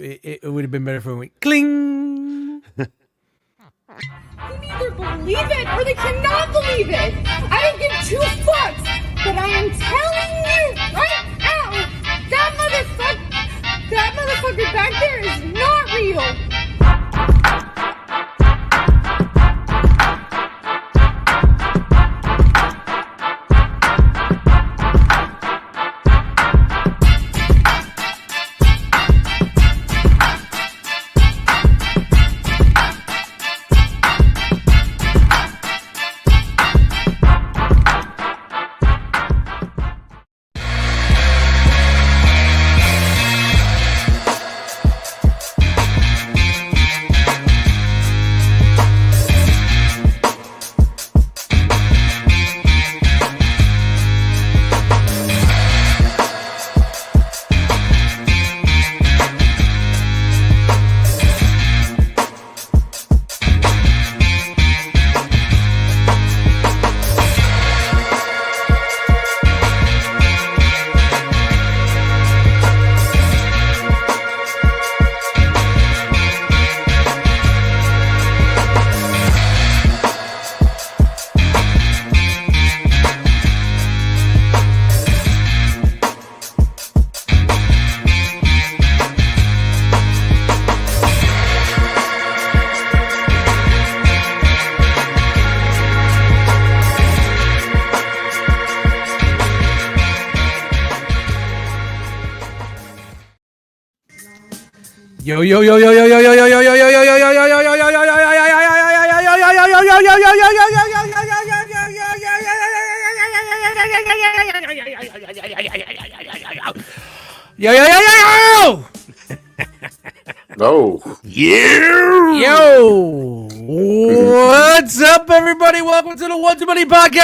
it would have been better if it went cling. They either believe it or they cannot believe it. I don't give two fucks, but I am telling you right now, that motherfucker back there is not real. Yo yo yo yo yo yo yo yo yo yo yo yo yo yo yo yo yo. Oh, yo! What's up, everybody? Welcome to the One Too Many Podcast.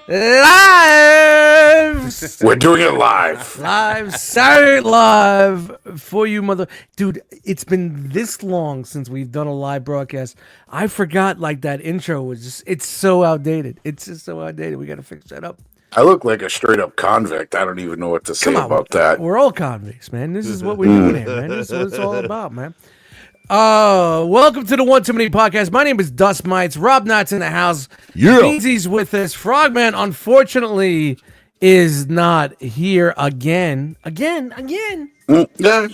Live. We're doing it live. Saturday live for you, mother. Dude, it's been this long since we've done a live broadcast. I forgot, like, that intro was just—it's so outdated. It's just so outdated. We got to fix that up. I look like a straight up convict. I don't even know what to say about that. We're all convicts, man. This is what we're doing here, man. This is what it's all about, man. Welcome to the One Too Many Podcast. My name is Dust Mites. Rob Knight's in the house. Yeah. Beansy's with us. Frogman, unfortunately, is not here again. Yeah,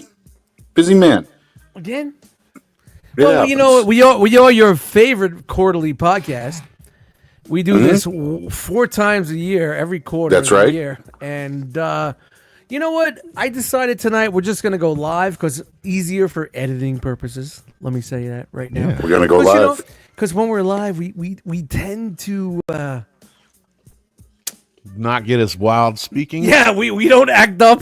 busy man. Again? Yeah, Well, you know, we are your favorite quarterly podcast. We do this 4 times a year, every quarter That's of the right. year. And you know what? I decided tonight we're just going to go live because easier for editing purposes. Let me say that right now. We're gonna go live. Because when we're live, we tend to... Not get as wild speaking. yeah, we don't act up.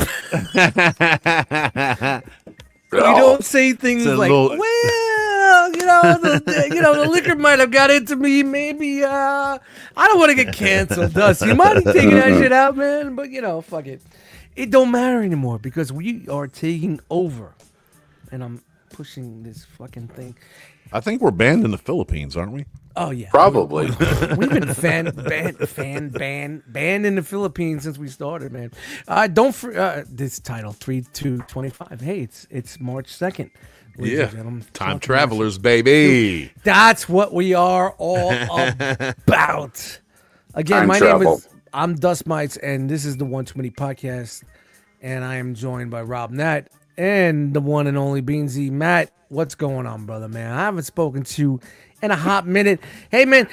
We don't say things It's a like, little- well, the liquor might have got into me. Maybe, I don't want to get canceled, Dust. You might be taking that shit out, man. But, fuck it. It don't matter anymore because we are taking over. And I'm pushing this fucking thing. I think we're banned in the Philippines, aren't we? Oh, yeah. Probably. We've been banned in the Philippines since we started, man. This title 3/2/25. Hey, it's March 2nd. ladies and gentlemen. Time travelers, baby. That's what we are all about. Again, Time travel. I'm Dust Mites, and this is the One Too Many Podcast, and I am joined by Rob Nat and the one and only Beansy. Matt, what's going on, brother, man? I haven't spoken to you in a hot minute. Hey, man,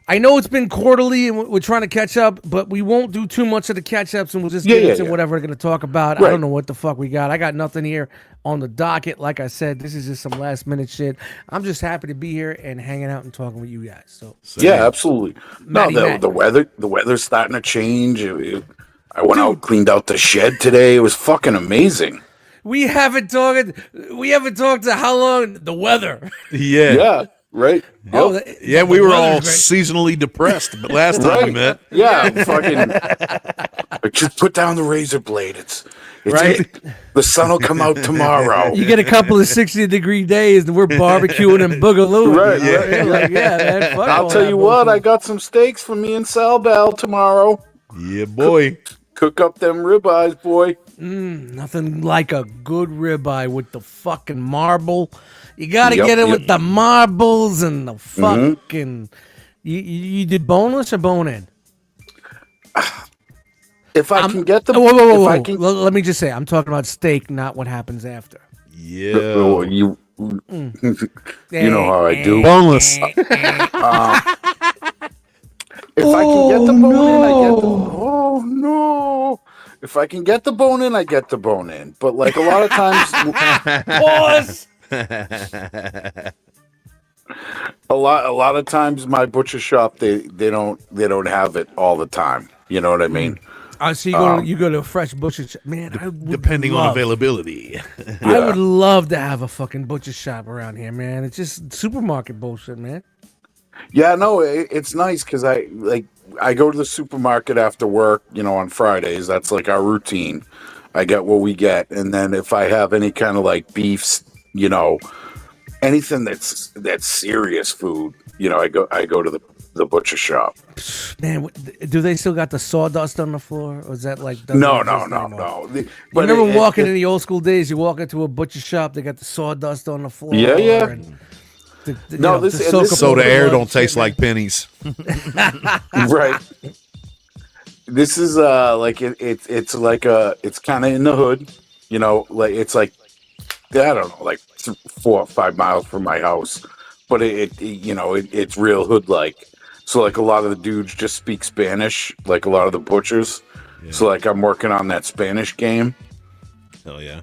I know it's been quarterly and we're trying to catch up, but we won't do too much of the catch-ups and we'll just get into whatever we're going to talk about. Right. I don't know what the fuck we got. I got nothing here on the docket. Like I said, this is just some last-minute shit. I'm just happy to be here and hanging out and talking with you guys. So Yeah, absolutely. Matty Matt. The weather's starting to change. I went out, cleaned out the shed today. It was fucking amazing. we haven't talked to how long? The weather. Yeah. Right. Oh, Yep. Yeah, we the were weather's all great. seasonally depressed last time we met. Yeah, fucking. Just put down the razor blade. It's Right. The sun will come out tomorrow. You get a couple of 60-degree days and we're barbecuing and boogalooing. Right, You're right. like, yeah, man. Fuck I'll all tell that you what. bullshit. I got some steaks for me and Sal Bell tomorrow. Yeah, boy. cook up them ribeyes, boy. Nothing like a good ribeye with the fucking marble. You gotta Yep, get it yep. with the marbles and the fucking. You did boneless or bone in? If I can get the, Whoa. if I can, Let me just say, I'm talking about steak, not what happens after. Yeah. you know how I do. Boneless. If I can get the bone in, I get the. Oh no! If I can get the bone in, I get the bone in. But like a lot of times, Pause. a lot of times, my butcher shop they don't have it all the time. You know what I mean? So you go to a fresh butcher shop. Man, I would Depending on love- availability. I would love to have a fucking butcher shop around here, man. It's just supermarket bullshit, man. Yeah, no, it's nice because I go to the supermarket after work. You know, on Fridays. That's like our routine. I get what we get, and then if I have any kind of like beefs, you know, anything that's serious food, you know, I go to the butcher shop. Man, do they still got the sawdust on the floor, or is that like No. But you remember walking in the old school days? You walk into a butcher shop, they got the sawdust on the floor. Yeah. and No, to this- soak this- up So all the air blood don't and shit, taste man. like pennies. Right. This is it's like it's kind of in the hood, you know, like it's like I don't know, like 4 or 5 miles from my house, but it's real hood like. So like a lot of the dudes just speak Spanish, like a lot of the butchers. So like I'm working on that Spanish game, Hell yeah.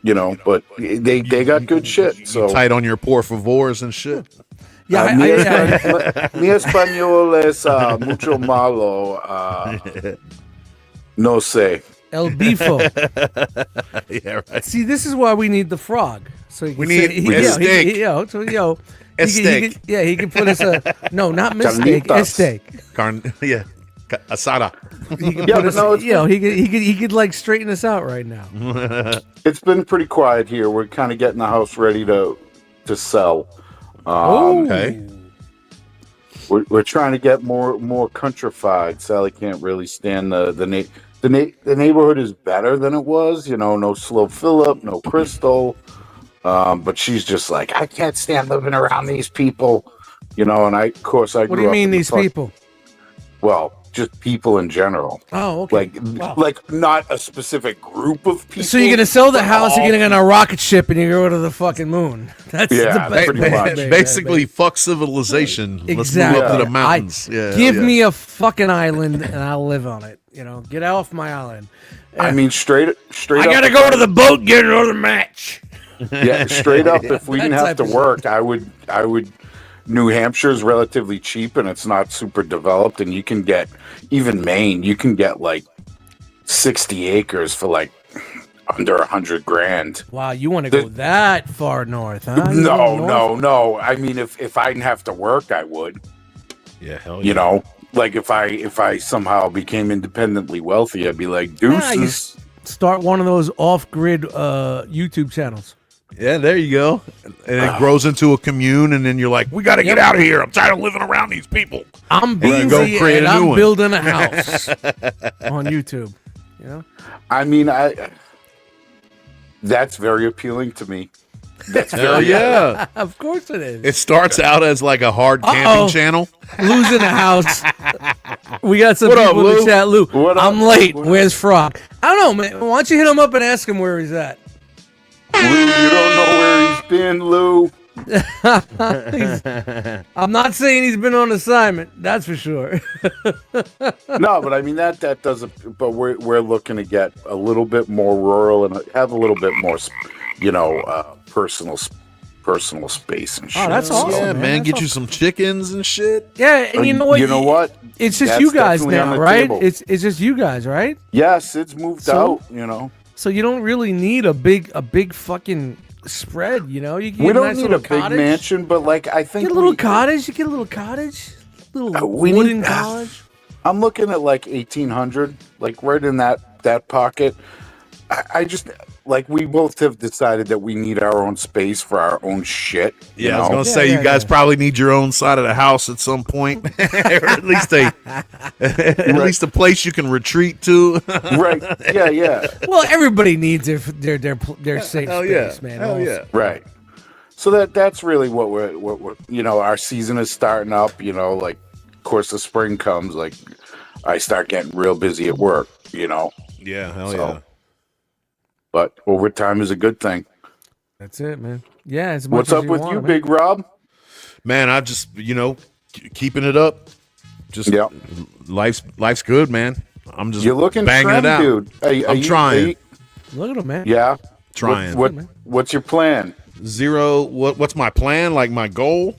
you know, but they got good shit. So Tight on your por favors and shit. Yeah, mi español es mucho malo. No sé. El Bifo. Yeah, right. See, this is why we need the frog. So he can We need a steak. A steak. He can put us no, not mistake, a Carnitas. steak. Yeah. Asada. He can Yeah, put but us, no, it's he could like straighten us out right now. It's been pretty quiet here. We're kind of getting the house ready to sell. Okay. We're trying to get more countrified. Sally can't really stand the neighborhood is better than it was. You know, no slow Phillip, no Crystal. But she's just like, I can't stand living around these people. You know, and I grew What do you up mean in the these fuck- people? Well, just people in general. Oh, okay. Like not a specific group of people. So you're gonna sell the but house, all you're gonna get on a rocket ship, and you go to the fucking moon. That's Yeah, the best pretty way to much. be, Basically, right, fuck civilization. Let's Exactly. move up to the Yeah. mountains. Give me a fucking island, and I'll live on it. You know, get off my island. I mean, straight up. I gotta go to the boat and get another match. Yeah, straight up. If we That didn't have type to of work, I would. New Hampshire is relatively cheap and it's not super developed, and you can get even Maine. You can get like 60 acres for like under $100,000. Wow, you want to go that far north, huh? You No, go north? no. I mean, if I didn't have to work, I would. Yeah, hell yeah. You know, like if I somehow became independently wealthy, I'd be like, Yeah, you deuces. start one of those off-grid YouTube channels. Yeah, there you go. And it grows into a commune, and then you're like, we got to get out of here. I'm tired of living around these people. I'm Right, go Beansy, create and a new I'm one. building a house on YouTube. You know, I mean, that's very appealing to me. That's Hell very yeah. of course it is. It starts out as like a hard camping Uh-oh. channel. Lou's in the house. We got some What up, people in the Lou? chat. Lou, What up? I'm late. What Where's Frog? I don't know, man. Why don't you hit him up and ask him where he's at? Lou, you don't know where he's been, Lou. I'm not saying he's been on assignment. That's for sure. No, but I mean that doesn't. But we're looking to get a little bit more rural and have a little bit more, personal space and shit. Oh, that's awesome. Yeah, man. man. That's Get you some chickens and shit. Yeah, and you know what? You know what? It's just That's you guys definitely on now, the right? table. It's just you guys, right? Yes, it's moved So- out. You know, So you don't really need a big fucking spread. You know, you can we get a don't nice need little a big cottage. mansion, but like I think Get a little we- cottage. You get a little cottage. Little we need- wooden cottage. I'm looking at like 1800, like right in that pocket. I just like we both have decided that we need our own space for our own shit. you Yeah, I was know? gonna say you guys probably need your own side of the house at some point, or at least a place you can retreat to. Right. Yeah, yeah. Well, everybody needs their safe Hell space, yeah, man. hell Also. yeah. Right. So that's really what we're our season is starting up, like of course the spring comes, like I start getting real busy at work, Yeah, hell So- yeah. but overtime is a good thing. That's it, man. Yeah. As much What's as up with want, you, man. Big Rob? Man, I just keeping it up. Just Yeah. life's good, man. I'm just You're looking banging trim, it out. dude. I'm trying. Look at him, man. Yeah. Trying. What's your plan? Zero. What's my plan? Like my goal?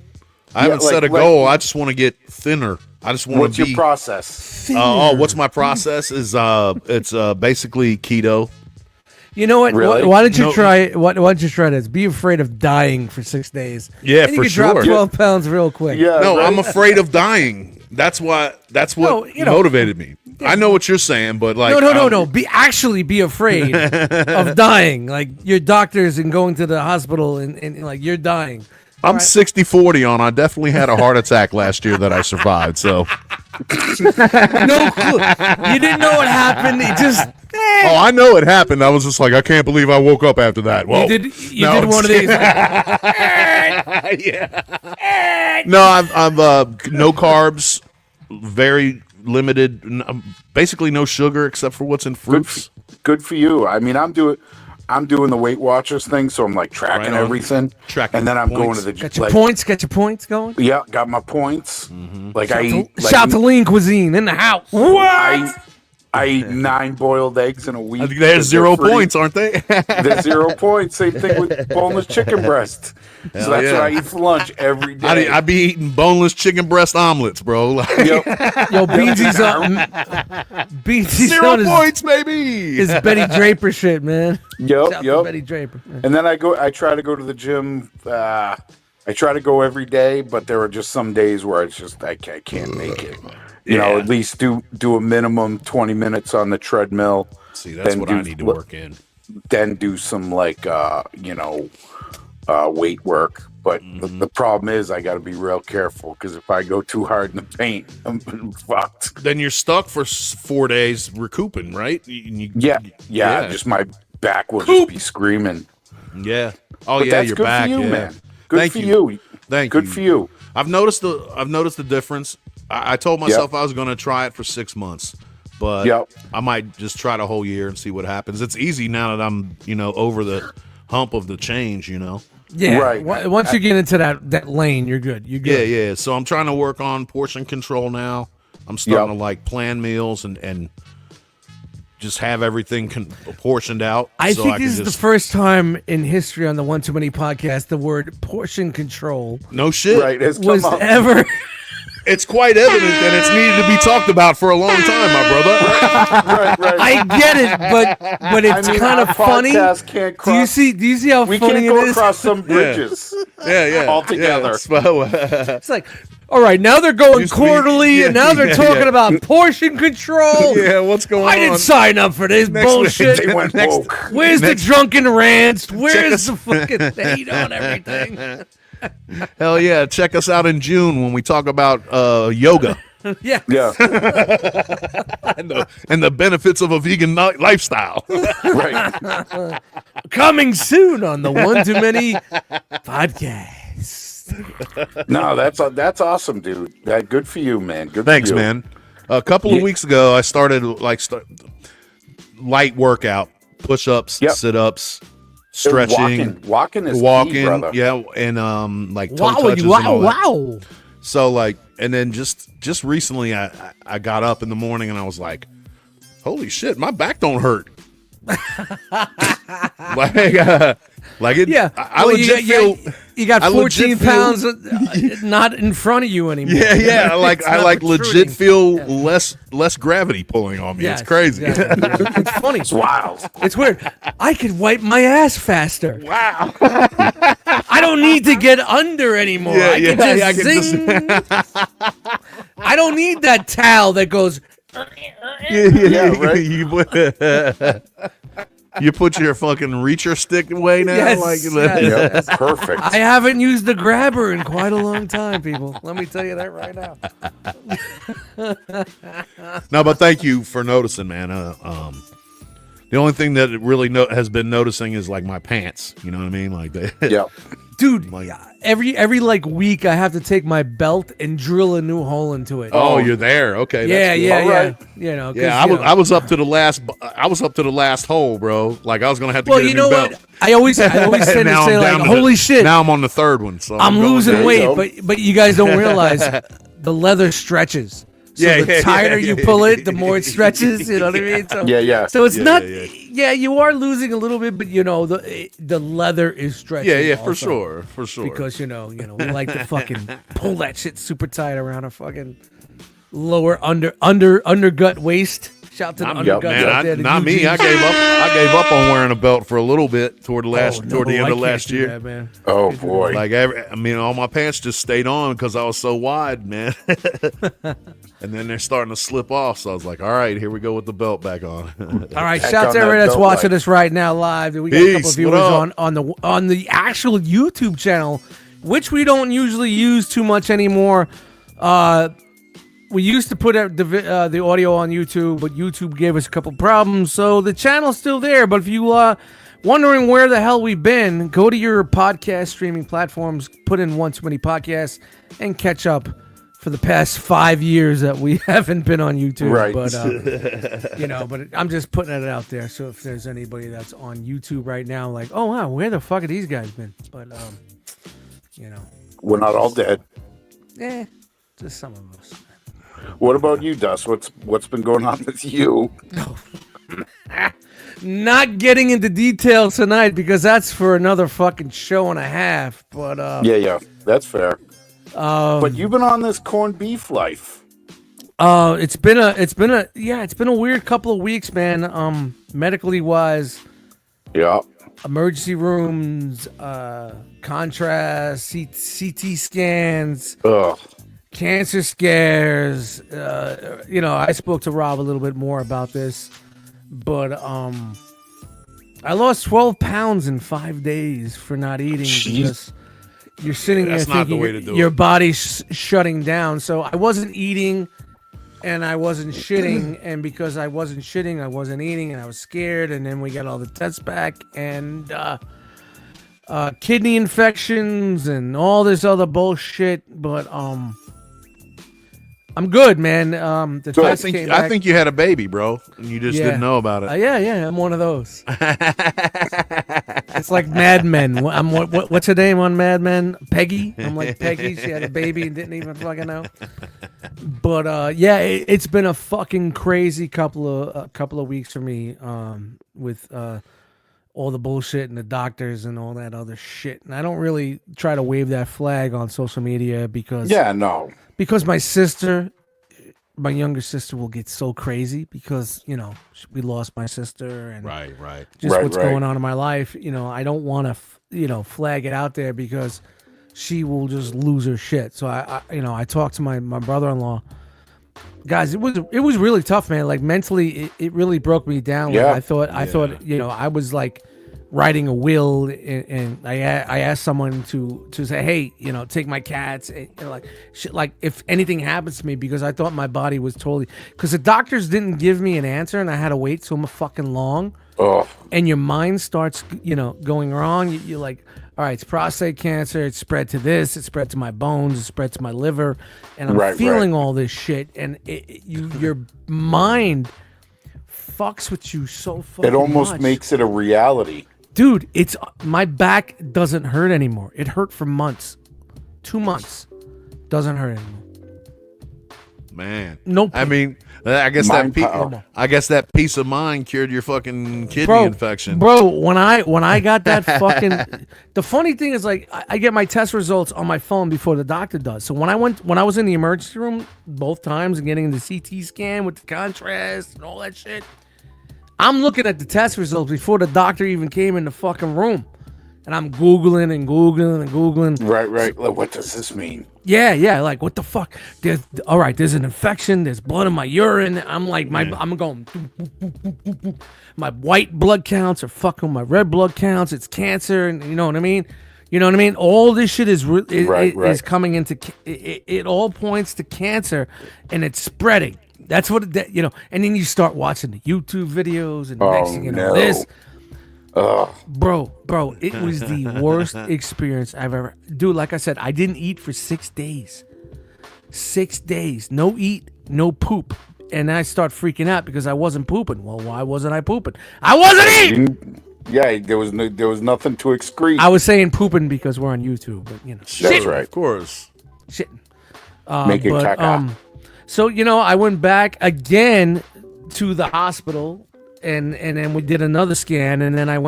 I haven't like- set a like- goal. I just want to get thinner. I just want What's to be. your process? What's my process? Is it's basically keto. You know what? Really? Why don't you No. try? Why don't you try this? Be afraid of dying for 6 days. Yeah, and you for can drop sure. 12 pounds real quick. Yeah. No, right? I'm afraid of dying. That's what No, motivated me. I know what you're saying, but like No. Be afraid of dying. Like your doctors and going to the hospital and like you're dying. I'm 60-40 on. I definitely had a heart attack last year that I survived. So, No clue. You didn't know what happened. It just I know it happened. I was just like, I can't believe I woke up after that. Whoa. you did one of these. Yeah. No, I'm no carbs, very limited, basically no sugar except for what's in fruits. Good for you. I mean, I'm doing the Weight Watchers thing, so I'm like tracking Right on. everything. Tracking and then I'm going points. to the Got your points. Got your points going. Yeah, got my points. Like I eat. Like, Shout to Lean Cuisine in the house. I eat 9 boiled eggs in a week. I think there's 0 points, aren't they? There's 0 points. Same thing with boneless chicken breast. So Hell that's yeah. what I eat for lunch every day. I be eating boneless chicken breast omelets, bro. Like, Yep. Yo, Beansy's on. Beansy's 0 on points, baby. his Betty Draper shit, man. Shout out to Yep. Betty Draper. And then I try to go to the gym. I try to go every day, but there are just some days where it's just I can't make it. At least do a minimum 20 minutes on the treadmill. See, that's then what I need to work in. Then do some weight work. But the problem is I got to be real careful because if I go too hard in the paint, I'm fucked. Then you're stuck for 4 days recouping, right? Yeah. Just my back will just be screaming. Yeah. Oh But yeah, that's your good back. for you, yeah. man. Good Thank for you. you. Thank Good you. for you. I've noticed the difference. I told myself I was going to try it for 6 months, but Yep. I might just try the whole year and see what happens. It's easy now that I'm over the hump of the change. Yeah. Right. Once you get into that lane, you're good. You're good. Yeah. So I'm trying to work on portion control now. I'm starting to like plan meals and just have everything portioned out. I so think can this is the just- first time in history on the One Too Many podcast the word portion control No shit. Right. It's was come up. ever. It's quite evident that it's needed to be talked about for a long time, my brother. Right. I get it, but it's kind of our funny. podcast can't Do you cross. see how We funny can't go it is? across some bridges. Yeah. All together. Yeah, so, It's like, all right, now they're going Used to be- quarterly, and now they're talking about portion control. yeah, what's going I on? didn't sign up for this bullshit. They went Next- woke. Where's the drunken rants? Where's us- the fucking hate on everything? Hell yeah. Check us out in June when we talk about yoga Yeah. Yeah. and the benefits of a vegan lifestyle. Right. Coming soon on the One Too Many podcast. No, that's awesome, dude. Good for you, man. Good. Thanks, for you. man. A couple of weeks ago, I started light workout, push-ups, Yep. sit-ups, stretching, Walking is walking, key, brother. yeah, and like toe Wow, touches and all that. wow. So like, and then just recently, I got up in the morning and I was like, holy shit, my back don't hurt. like it. Yeah. I Well, legit you feel. you got I 14 legit feel- pounds not in front of you anymore. Yeah. Like It's I not like protruding. legit feel less gravity pulling on me. Yes, It's crazy. exactly. It's funny. It's wild. It's weird. I could wipe my ass faster. Wow. I don't need to get under anymore. Yeah, I can just I can zing. I don't need that towel that goes. Yeah, right. You put your fucking reacher stick away now. Yes, like, yes. Yep, perfect. I haven't used the grabber in quite a long time, people. Let me tell you that right now. No, but thank you for noticing, man. The only thing that it really has been noticing is like my pants. You know what I mean? Like they, Yep. Dude, Like- every like week I have to take my belt and drill a new hole into it. Oh, you're there. Okay. yeah, that's good. yeah, All yeah. right. You know, 'cause, Yeah, you know. I was up to the last. I was up to the last hole, bro. Like I was gonna have to Well, get a you new know belt. what? I always tend to say like, to holy the, shit, Now I'm on the third one, so I'm going losing there. you weight, go. but you guys don't realize the leather stretches. So Yeah, the yeah, tighter yeah, you yeah, pull yeah. it, the more it stretches. You know what I mean? So, Yeah. So it's Yeah, not. yeah, Yeah, you are losing a little bit, but you know the leather is stretching. Yeah, also. for sure. Because you know we like to fucking pull that shit super tight around our fucking lower undergut waist. Shout to the undergut man, out there. the not me. UGs. I gave up on wearing a belt for a little bit toward the Oh, toward the no, end I of can't last do year. that, man. Oh boy. Like all my pants just stayed on because I was so wide, man. And then they're starting to slip off, so I was like, "All right, here we go with the belt back on." All right, Heck shout out to on that everybody that's belt watching life. us right now live. We got a couple Peace, of viewers what up? on the actual YouTube channel, which we don't usually use too much anymore. We used to put the audio on YouTube, but YouTube gave us a couple problems, so the channel's still there. But if you wondering where the hell we've been, go to your podcast streaming platforms, put in One Too Many Podcasts, and catch up for the past 5 years that we haven't been on YouTube. Right. But you know, but I'm just putting it out there. So if there's anybody that's on YouTube right now, like, oh wow, where the fuck have these guys been? But you know, We're not all dead. just some of us. What about you, Dust? What's been going on with you? Not getting into details tonight because that's for another fucking show and a half. But Yeah, that's fair. But you've been on this corned beef life. it's been a weird couple of weeks, man. Medically wise, Yeah. emergency rooms, contrast, CT scans, Ugh. cancer scares. You know, I spoke to Rob a little bit more about this, but I lost 12 pounds in 5 days for not eating because you're sitting there That's not the thinking way to do your it. body's shutting down. So I wasn't eating and I wasn't shitting, and because I wasn't shitting, I wasn't eating, and I was scared. And then we got all the tests back, and kidney infections and all this other bullshit. But I'm good, man. The Good. test came back. I think you had a baby, bro, and you just Yeah. didn't know about it. Yeah, I'm one of those. It's like Mad Men. What's her name on Mad Men? Peggy. I'm like Peggy. She had a baby and didn't even fucking know. But yeah, it's been a fucking crazy couple of weeks for me. With all the bullshit and the doctors and all that other shit. And I don't really try to wave that flag on social media because my younger sister will get so crazy because, you know, we lost my sister and Right. just Right, what's right. going on in my life. You know, I don't want to, flag it out there because she will just lose her shit. So I talked to my brother-in-law. Guys, it was really tough, man. Like mentally, it really broke me down. Yeah. Like, I thought, I was like writing a will, and I asked someone to say, hey, take my cats, and, like shit, like if anything happens to me, because I thought my body was totally, because the doctors didn't give me an answer, and I had to wait so fucking long. Oh, And your mind starts, going wrong. You're like, all right, it's prostate cancer. It's spread to this. It spread to my bones. It spread to my liver. And I'm Right, feeling all this shit. And your mind fucks with you so fucking it almost much. makes it a reality. Dude, my back doesn't hurt anymore. It hurt for months. 2 months. Doesn't hurt anymore. Man. Nope. I mean, I guess Mind power. that peace of mind cured your fucking kidney infection. Bro, when I got that fucking, the funny thing is, like, I get my test results on my phone before the doctor does. So when I was in the emergency room both times and getting the CT scan with the contrast and all that shit, I'm looking at the test results before the doctor even came in the fucking room. and I'm Googling and Googling and Googling. Right. Like, what does this mean? Yeah. Like, what the fuck? There's an infection. There's blood in my urine. I'm like, I'm going. My white blood counts are fucking my red blood counts. It's cancer, and you know what I mean. All this shit is is coming into. It all points to cancer, and it's spreading. That's what And then you start watching the YouTube videos, and next thing you know, this. Bro, it was the worst experience I've ever. Dude, like I said, I didn't eat for 6 days. 6 days, no eat, no poop, and I start freaking out because I wasn't pooping. Well, why wasn't I pooping? I wasn't eating. Yeah, there was nothing to excrete. I was saying pooping because we're on YouTube, but That's right, of course. Shit. Make it caca. So I went back again to the hospital. And then we did another scan, and then I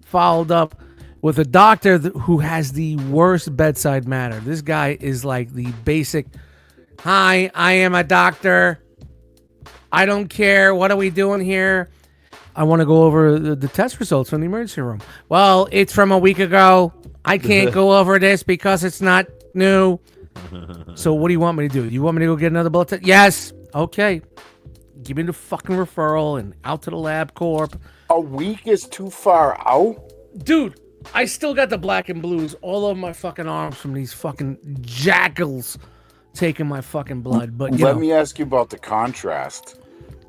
followed up with a doctor who has the worst bedside manner. This guy is like the basic, "Hi, I am a doctor. I don't care. What are we doing here? I want to go over the test results from the emergency room." "Well, it's from a week ago. I can't go over this because it's not new." "So what do you want me to do? You want me to go get another blood test?" "Yes." "Okay. Give me the fucking referral and out to the lab corp." A week is too far out? Dude, I still got the black and blues all over my fucking arms from these fucking jackals taking my fucking blood. But let me ask you about the contrast.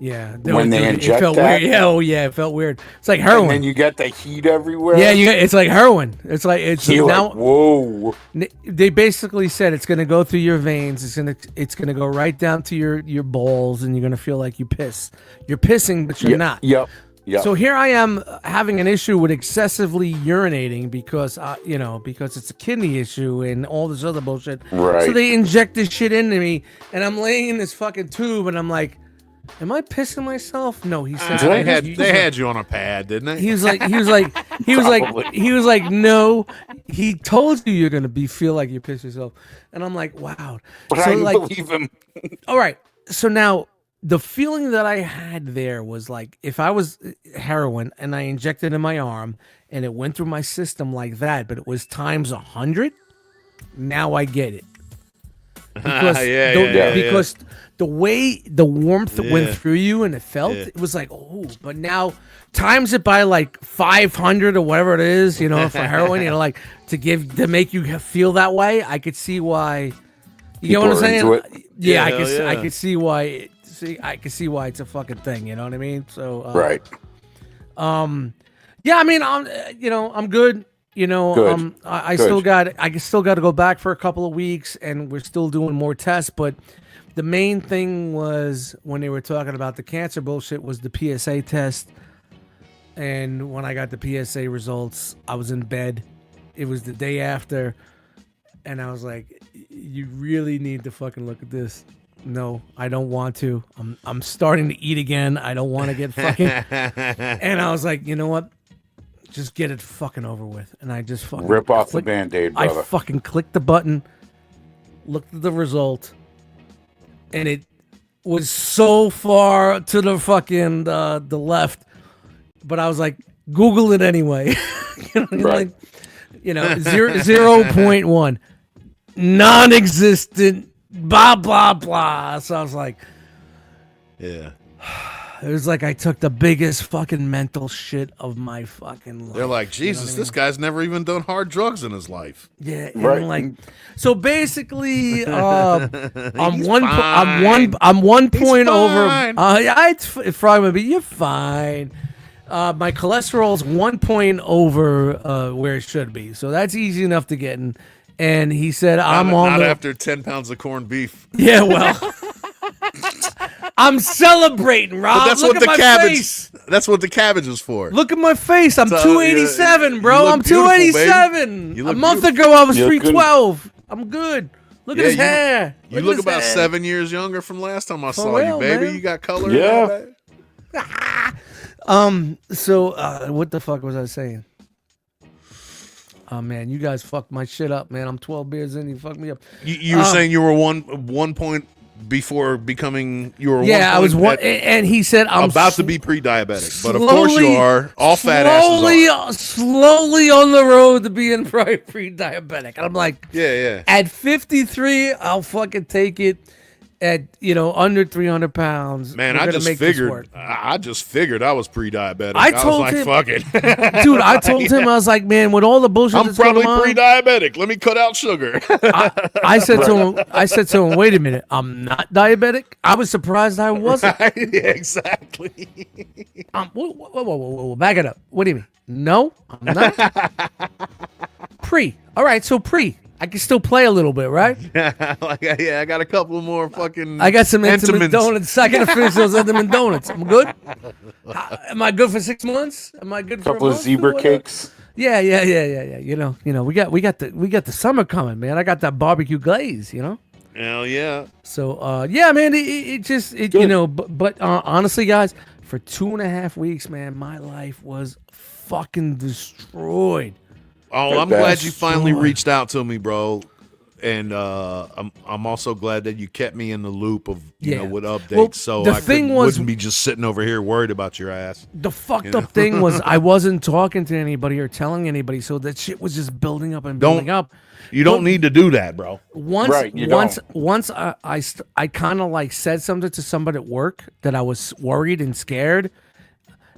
Yeah. When they inject it felt that? weird. Yeah, it felt weird. It's like heroin. And then you get the heat everywhere? Yeah, it's like heroin. It's like You're now. like, whoa. They basically said it's gonna go through your veins. It's gonna go right down to your balls, and you're gonna feel like you piss. You're pissing, but you're not. Yep. So here I am having an issue with excessively urinating because because it's a kidney issue and all this other bullshit. Right. So they inject this shit into me, and I'm laying in this fucking tube, and I'm like, "Am I pissing myself?" No, he said They had you on a pad, didn't they? He was like, "No." He told you you're gonna feel like you piss yourself, and I'm like, "Wow." But so I believe him. all right. So now the feeling that I had there was like if I was heroin and I injected in my arm and it went through my system like that, but it was times 100. Now I get it. Because because the way the warmth went through you and it felt, it was like, oh, but now times it by like 500 or whatever it is, for heroin, like to make you feel that way. I could see why. You know what I'm saying? Yeah, I could see why. I can see why it's a fucking thing. You know what I mean? So right. Yeah, I mean, I'm good. Good. I still got to go back for a couple of weeks, and we're still doing more tests. But the main thing was when they were talking about the cancer bullshit was the PSA test. And when I got the PSA results, I was in bed. It was the day after, and I was like, "You really need to fucking look at this." No, I don't want to. I'm starting to eat again. I don't want to get fucking. And I was like, you know what? Just get it fucking over with. And I just fucking rip off the Band-Aid, brother. I fucking clicked the button, looked at the result, and it was so far to the fucking the left. But I was like, Google it anyway. Right. 0.1 non-existent. Blah blah blah. So I was like, yeah. It was like I took the biggest fucking mental shit of my fucking life. They're like, Jesus, this guy's never even done hard drugs in his life. Yeah, right. And like, so basically, I'm one He's point over. fine. It's fine, but you're fine. My cholesterol's 1 point over where it should be, so that's easy enough to get in. And he said, not after 10 pounds of corned beef. Yeah, well, I'm celebrating, Rob. But that's Look what at the my cabbage. face. That's what the cabbage is for. Look at my face. I'm So, 287, you bro. look I'm beautiful, 287. baby. You A look month beautiful. ago, I was You look good. 312. I'm good. Look at his Yeah, hair. You at look his about hair. 7 years younger from last time I saw real, you, baby. man. You got color. Yeah. And all that. So what the fuck was I saying? Oh man, you guys fucked my shit up, man. I'm 12 beers in, you fucked me up. You were saying you were one point before becoming you were Yeah, I was one, and he said I'm about to be pre-diabetic, but of course you are. All fat asses are. Slowly on the road to being pre-diabetic. And I'm like, Yeah. at 53, I'll fucking take it. At under 300 pounds. Man, I just figured I was pre-diabetic. I told was like, him, fuck it. Dude, I told him, I was like, man, with all the bullshit I'm that's going probably on, pre-diabetic. Let me cut out sugar. I said to him, wait a minute, I'm not diabetic. I was surprised I wasn't. Yeah, exactly. Whoa, back it up. What do you mean? No, I'm not. Pre. All right, so pre. I can still play a little bit, right? I got a couple more fucking. I got some Intimate donuts. I gotta finish those Intimate donuts. I'm good. Am I good for 6 months? Am I good for a couple of month? zebra cakes. Yeah. You know, we got the summer coming, man. I got that barbecue glaze, Hell yeah. So yeah, man, but honestly, guys, for 2.5 weeks, man, my life was fucking destroyed. Oh, I'm glad you finally reached out to me, bro. And I'm also glad that you kept me in the loop of with updates, so I wouldn't be just sitting over here worried about your ass. The fucked up thing was I wasn't talking to anybody or telling anybody, so that shit was just building up and building up. You don't need to do that, bro. Once I kind of like said something to somebody at work that I was worried and scared,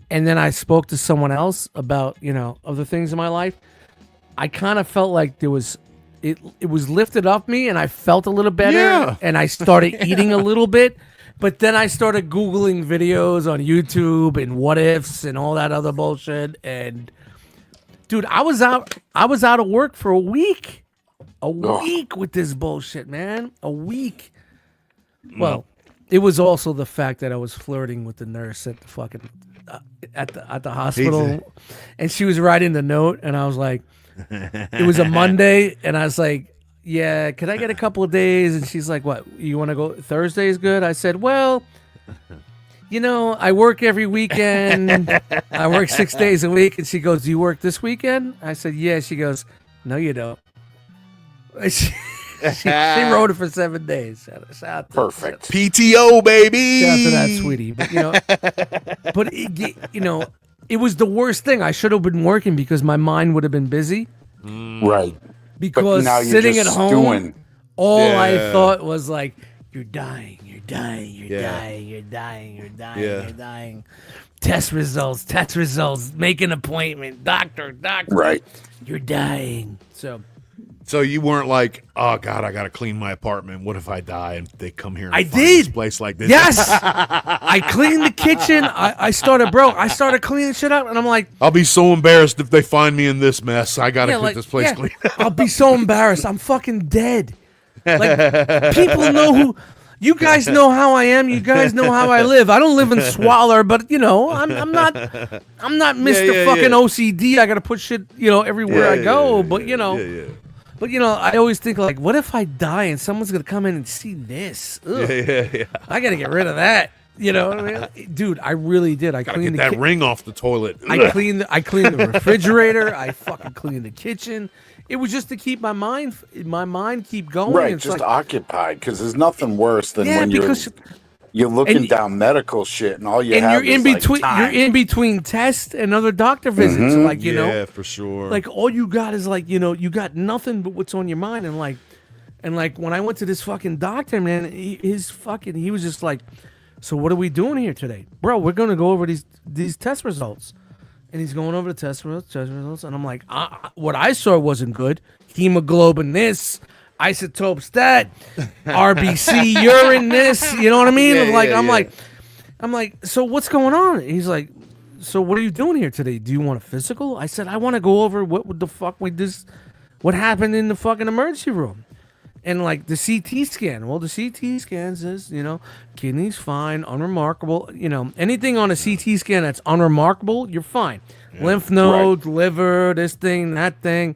and then I spoke to someone else about other things in my life. I kind of felt like it was lifted off me, and I felt a little better, and I started eating a little bit. But then I started Googling videos on YouTube and what ifs and all that other bullshit. And dude, I was out of work for a week. Week with this bullshit, man. A week. Well, it was also the fact that I was flirting with the nurse at the fucking at the hospital, and she was writing the note, and I was like, it was a Monday, and I was like, yeah, can I get a couple of days? And she's like, what, you want to go Thursday is good? I said, well, I work every weekend. I work 6 days a week. And she goes, do you work this weekend? I said, yeah. She goes, no, you don't. She wrote it for 7 days. Shout Perfect. PTO, baby. Shout out to that, sweetie. But it was the worst thing. I should have been working because my mind would have been busy. Right. Because now sitting at home, all I thought was like, you're dying. Test results, make an appointment. Doctor. Right. You're dying. So you weren't like, oh God, I gotta clean my apartment. What if I die and they come here? And I find did. This place like this. Yes, I cleaned the kitchen. I started cleaning shit up, and I'm like, I'll be so embarrassed if they find me in this mess. I gotta keep this place clean. I'll be so embarrassed. I'm fucking dead. Like, people know who. You guys know how I am. You guys know how I live. I don't live in squalor, but I'm not Mr. fucking OCD. I gotta put shit everywhere I go. But But I always think like, what if I die and someone's gonna come in and see this? Ugh. Yeah. I gotta get rid of that. You know what I mean? Dude, I really did. I gotta cleaned get that ring off the toilet. I cleaned the refrigerator. I fucking cleaned the kitchen. It was just to keep my mind keep going. Right, it's just like, occupied, because there's nothing worse than when you're looking down medical shit and all you have you're in is between. like time. You're in between tests and other doctor visits. Like yeah, for sure. like all you got is like you got nothing but what's on your mind. And like when I went to this fucking doctor, man, he was just like, so what are we doing here today, bro? We're gonna go over these test results. And he's going over the test results, and I'm like, what I saw wasn't good. Hemoglobin this, isotopes that, RBC urine this. You know what I mean? I'm like, so what's going on? He's like, so what are you doing here today? Do you want a physical? I said, I want to go over what happened in the fucking emergency room. And like the CT scan. Well, the CT scan says, kidneys fine, unremarkable. Anything on a CT scan that's unremarkable, you're fine. Yeah. Lymph nodes, liver, this thing, that thing.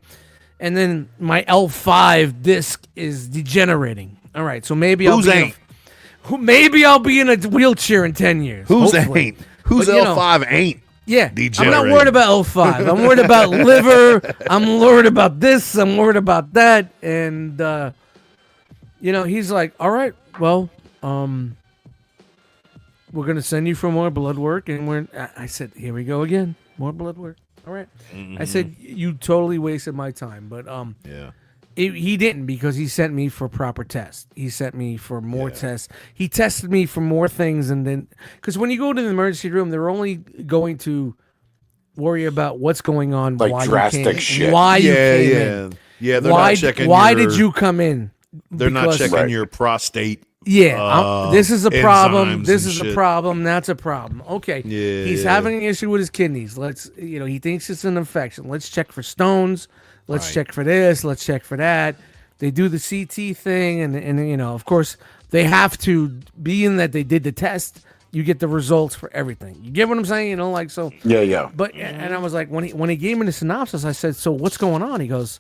And then my L5 disc is degenerating. All right, so maybe I'll be in a wheelchair in 10 years. Who's L5 ain't? Yeah, I'm not worried about L5. I'm worried about liver. I'm worried about this. I'm worried about that. And he's like, all right, well, we're gonna send you for more blood work, and I said, here we go again, more blood work. All right. Mm-hmm. I said, you totally wasted my time, but Yeah. he didn't, because he sent me for proper tests. He sent me for more tests. He tested me for more things, and then because when you go to the emergency room, they're only going to worry about what's going on, Like why drastic you came, shit. why you came in. Yeah, they're Why not checking Why your, did you come in? They're not Because- checking Right. your prostate. Yeah, this is a problem. enzymes This and is a shit. problem. That's a problem. Okay, Yeah, he's yeah. having an issue with his kidneys. He thinks it's an infection. Let's check for stones. Let's Right. check for this. Let's check for that. They do the CT thing, and of course, they have to, being that they did the test, you get the results for everything. You get what I'm saying? So. Yeah. But and I was like, when he gave me the synopsis, I said, so what's going on? He goes,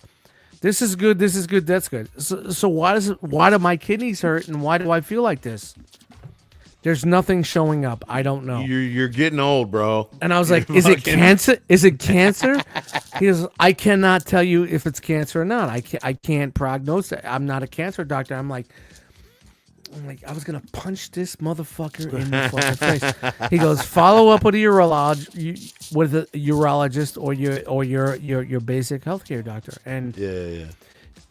this is good, that's good. So why do my kidneys hurt, and why do I feel like this? There's nothing showing up. I don't know. You're getting old, bro. And I was like, is it cancer? Is it cancer? He goes, I cannot tell you if it's cancer or not. I can't prognose it. I'm not a cancer doctor. I'm like, I was gonna punch this motherfucker in the fucking face. He goes, follow up with a urologist or your basic healthcare doctor. And Yeah.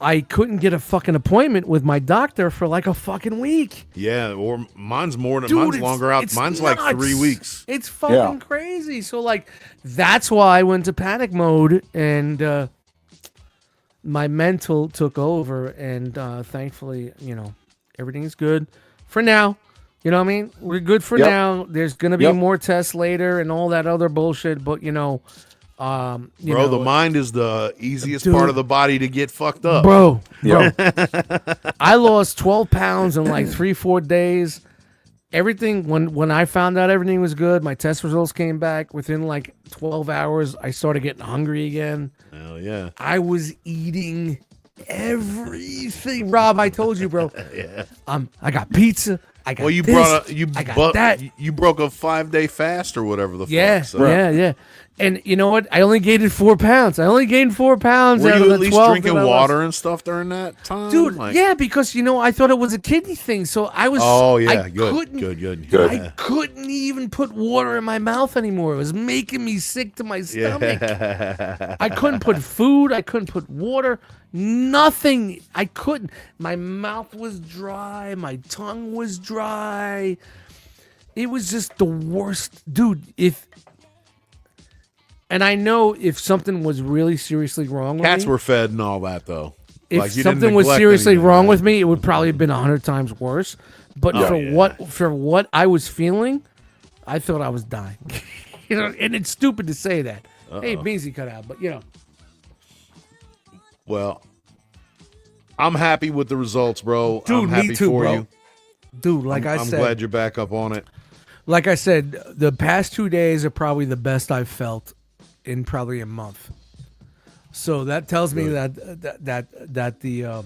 I couldn't get a fucking appointment with my doctor for like a fucking week. Yeah, or mine's more than Dude, mine's it's- longer out. it's Mine's nuts. like 3 weeks. It's fucking crazy. So that's why I went to panic mode, and my mental took over, and thankfully, everything's good for now. You know what I mean? We're good for Yep. now. There's gonna be Yep. more tests later and all that other bullshit, but Bro, the mind is the easiest Dude. part of the body to get fucked up. bro. Yeah. I lost 12 pounds in like 3-4 days. Everything, when I found out everything was good, my test results came back within like 12 hours. I started getting hungry again. Hell yeah. I was eating everything. Rob, I told you, bro. Yeah. I got pizza. I got Well, you this, brought I got that. You broke a 5-day fast or whatever the Yeah, fuck. So. yeah. And you know what? I only gained 4 pounds. I only gained 4 pounds Were out you of at the least 12 drinking that I water lost. and stuff during that time? Dude, yeah, because I thought it was a kidney thing. So I was. Oh yeah, I good. I couldn't even put water in my mouth anymore. It was making me sick to my stomach. Yeah. I couldn't put food. I couldn't put water. Nothing. I couldn't. My mouth was dry. My tongue was dry. It was just the worst, dude. And I know if something was really seriously wrong with Cats me, were fed and all that though. if Like, you didn't something was neglect seriously anything, wrong right? with me, it would probably have been 100 times worse. But for what I was feeling, I thought I was dying. And it's stupid to say that. Hey, Beansy cut out, but Well, I'm happy with the results, bro. Dude, I'm me happy too, for bro. you. Dude, like I'm I said, glad you're back up on it. like I said, the past 2 days are probably the best I've felt in probably a month. So that tells me that the